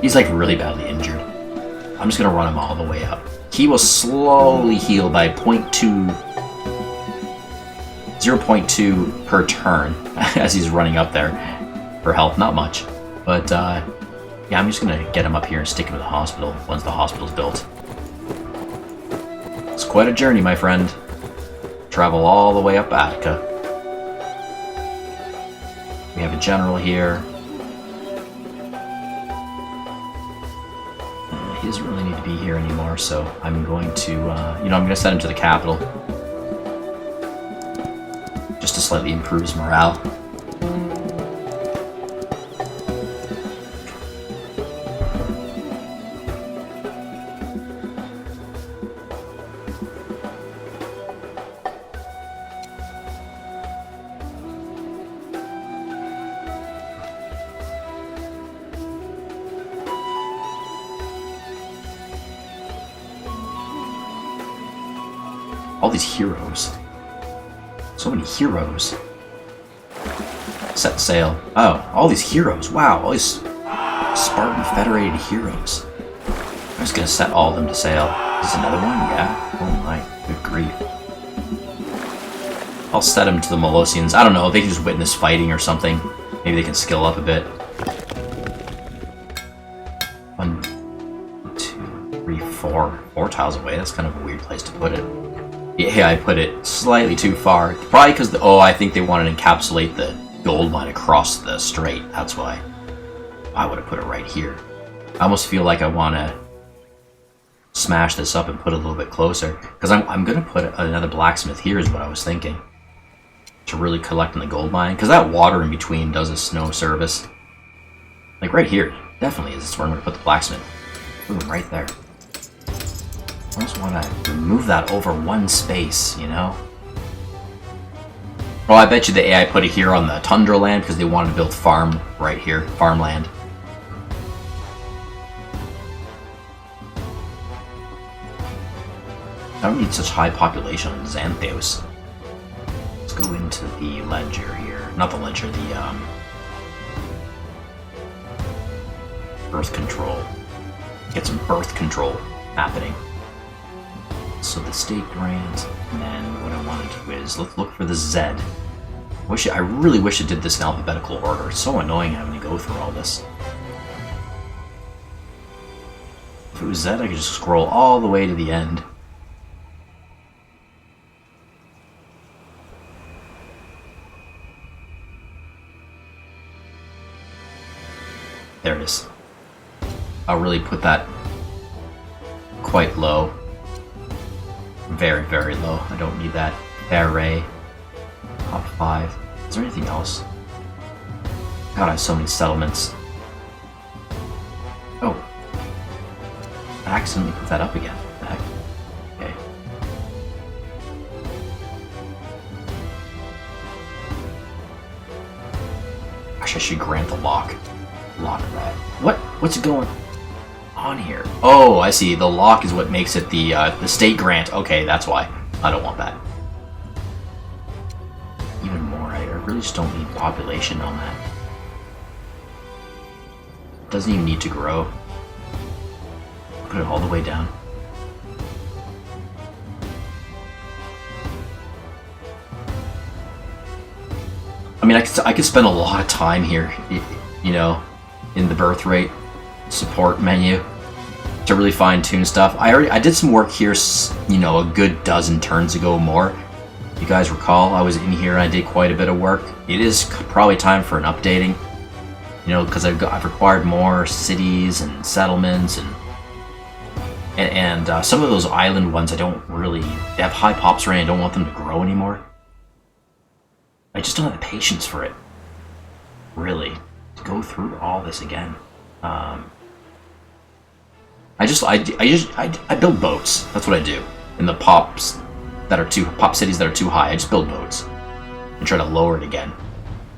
he's like really badly injured. I'm just gonna run him all the way up. He will slowly heal by 0.2 per turn as he's running up there for health. Not much, but yeah, I'm just gonna get him up here and stick him in the hospital once the hospital's built. It's quite a journey, my friend. Travel all the way up Attica. We have a general here. He doesn't really need to be here anymore, so I'm going to, I'm going to send him to the capital. Just to slightly improve his morale. All these heroes. So many heroes. Set sail. Oh, all these heroes. Wow, all these Spartan Federated heroes. I'm just gonna set all of them to sail. Is this another one? Yeah. Oh my, good grief. I'll set them to the Molossians. I don't know, they can just witness fighting or something. Maybe they can skill up a bit. 1, 2, 3, 4. 4 tiles away. That's kind of a weird place to put it. Yeah, I put it slightly too far. Probably because I think they wanted to encapsulate the gold mine across the strait. That's why. I would have put it right here. I almost feel like I want to smash this up and put it a little bit closer. Because I'm going to put another blacksmith here is what I was thinking. To really collect in the gold mine. Because that water in between does us no service. Like right here. Definitely is where I'm going to put the blacksmith. Boom, right there. I just want to remove that over one space, you know? Well, I bet you the AI put it here on the tundra land because they wanted to build farm right here, farmland. I don't need such high population on Xanthos. Let's go into the ledger here. Not the ledger, the birth control. Get some birth control happening. So the state grant, and then what I want to do is look for the Z. I really wish it did this in alphabetical order. It's so annoying having to go through all this. If it was Z, I could just scroll all the way to the end. There it is. I'll really put that quite low. Very, very low. I don't need that. Array. Top 5. Is there anything else? God, I have so many settlements. Oh. I accidentally put that up again. What the heck? Okay. Gosh, I should grant the lock. Lock that. What's going on here? Oh, I see. The lock is what makes it the state grant. Okay, that's why. I don't want that. Even more, I really just don't need population on that. Doesn't even need to grow. Put it all the way down. I mean, I could spend a lot of time here, you know, in the birth rate support menu to really fine-tune stuff. I did some work here, you know, a good dozen turns ago more. You guys recall, I was in here and I did quite a bit of work. It is probably time for an updating, you know, because I've acquired more cities and settlements, and And some of those island ones, I don't really... They have high pops rate, I don't want them to grow anymore. I just don't have the patience for it. Really. To go through all this again. I build boats. That's what I do. In the pop cities that are too high, I just build boats. And try to lower it again.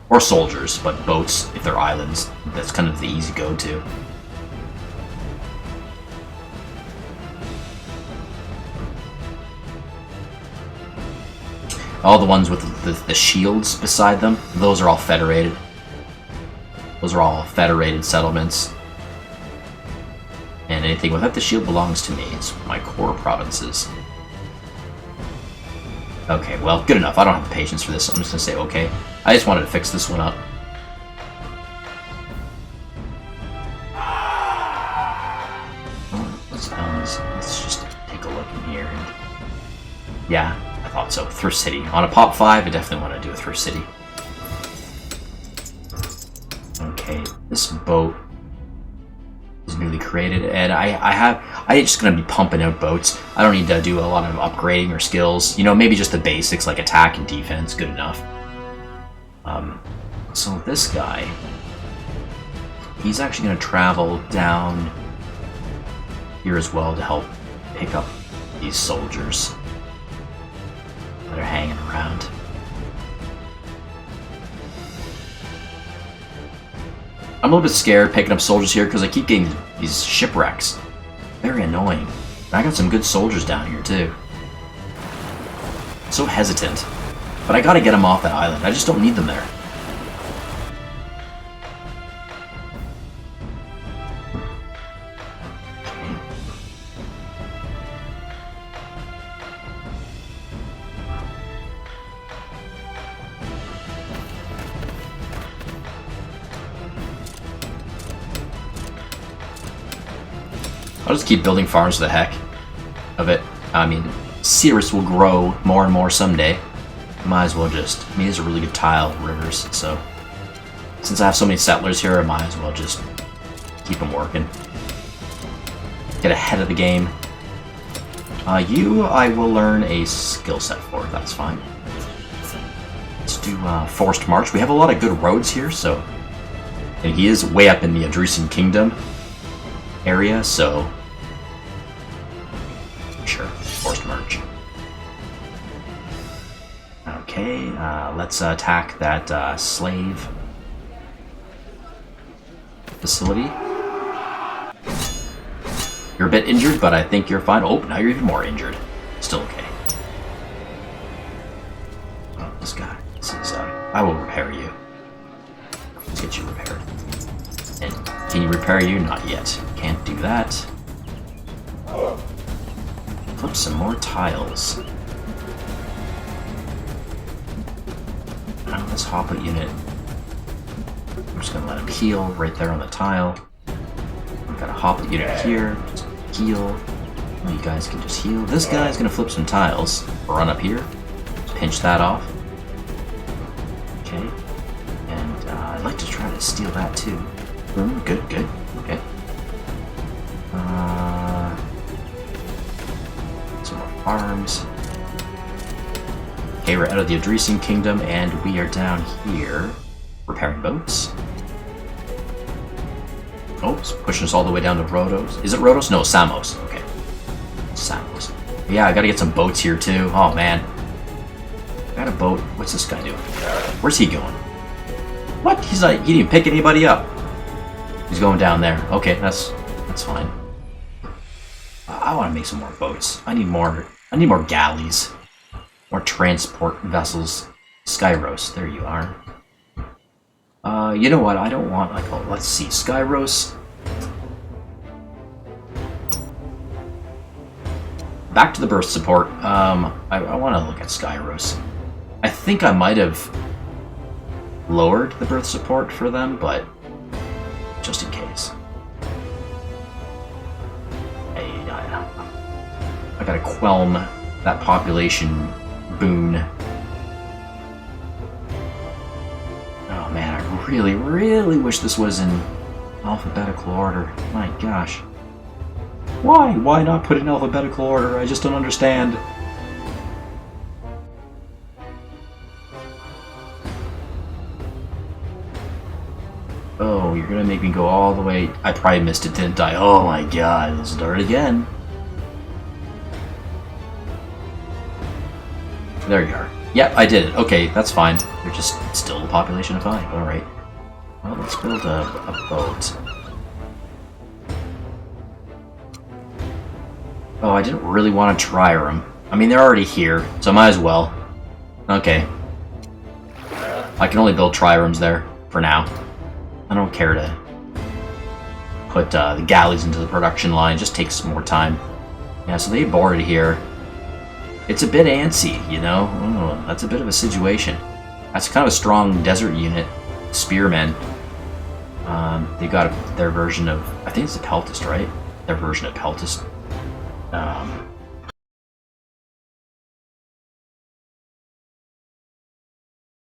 Or soldiers, but boats, if they're islands, that's kind of the easy go-to. All the ones with the shields beside them, those are all federated. Those are all federated settlements. And anything without the shield belongs to me. It's my core provinces. Okay, well, good enough. I don't have the patience for this. I'm just going to say okay. I just wanted to fix this one up. Let's just take a look in here. And yeah, I thought so. Thrift City. On a Pop 5, I definitely want to do a Thrift City. Okay, this boat is newly created, and I'm just gonna be pumping out boats. I don't need to do a lot of upgrading or skills. You know, maybe just the basics like attack and defense, good enough. So this guy, he's actually gonna travel down here as well to help pick up these soldiers that are hanging around. I'm a little bit scared picking up soldiers here because I keep getting these shipwrecks. Very annoying. And I got some good soldiers down here too. So hesitant. But I gotta get them off that island. I just don't need them there. I'll just keep building farms for the heck of it. I mean, Cirrus will grow more and more someday. Might as well just... I mean, these are really good tile rivers, so... Since I have so many settlers here, I might as well just keep them working. Get ahead of the game. You, I will learn a skill set for. That's fine. Let's do Forced March. We have a lot of good roads here, so... And he is way up in the Adrusian Kingdom area, so... Sure, Forced March. Okay, let's attack that slave facility. You're a bit injured, but I think you're fine. Oh, now you're even more injured. Still okay. Oh, this guy. This is, I will repair you. Let's get you repaired. And can you repair you? Not yet. Can't do that. Flip some more tiles. Now this Hopper unit. I'm just gonna let him heal right there on the tile. We've got a Hopper unit here. Just heal. Well, you guys can just heal. This guy's gonna flip some tiles. Run up here. Pinch that off. Okay. And I'd like to try to steal that too. Good, good. Okay. Some more farms. Okay, we're out of the Adrusian Kingdom, and we are down here repairing boats. Oh, it's pushing us all the way down to Rhodos. Is it Rhodos? No, Samos. Okay. Samos. Yeah, I gotta get some boats here too. Oh man. I got a boat. What's this guy doing? Where's he going? What? He's like, he didn't even pick anybody up. He's going down there. Okay, that's fine. I want to make some more boats. I need more galleys. More transport vessels. Skyros, there you are. You know what? I don't want, like, oh, let's see. Skyros. Back to the birth support. I want to look at Skyros. I think I might have lowered the birth support for them, but just in case. I gotta quelm that population boon. Oh man, I really, really wish this was in alphabetical order. My gosh. Why? Why not put in alphabetical order? I just don't understand. Oh, you're gonna make me go all the way... I probably missed it, didn't I? Oh my god, let's start again. There you are. Yep, I did it. Okay, that's fine. You're just still a population of 5. Alright. Well, let's build a boat. Oh, I didn't really want to trireme. I mean, they're already here, so I might as well. Okay. I can only build triremes there, for now. I don't care to put the galleys into the production line. It just takes some more time. Yeah, so they boarded here. It's a bit antsy, you know? Oh, that's a bit of a situation. That's kind of a strong desert unit. Spearmen. They got their version of... I think it's the Peltist, right? Their version of Peltist.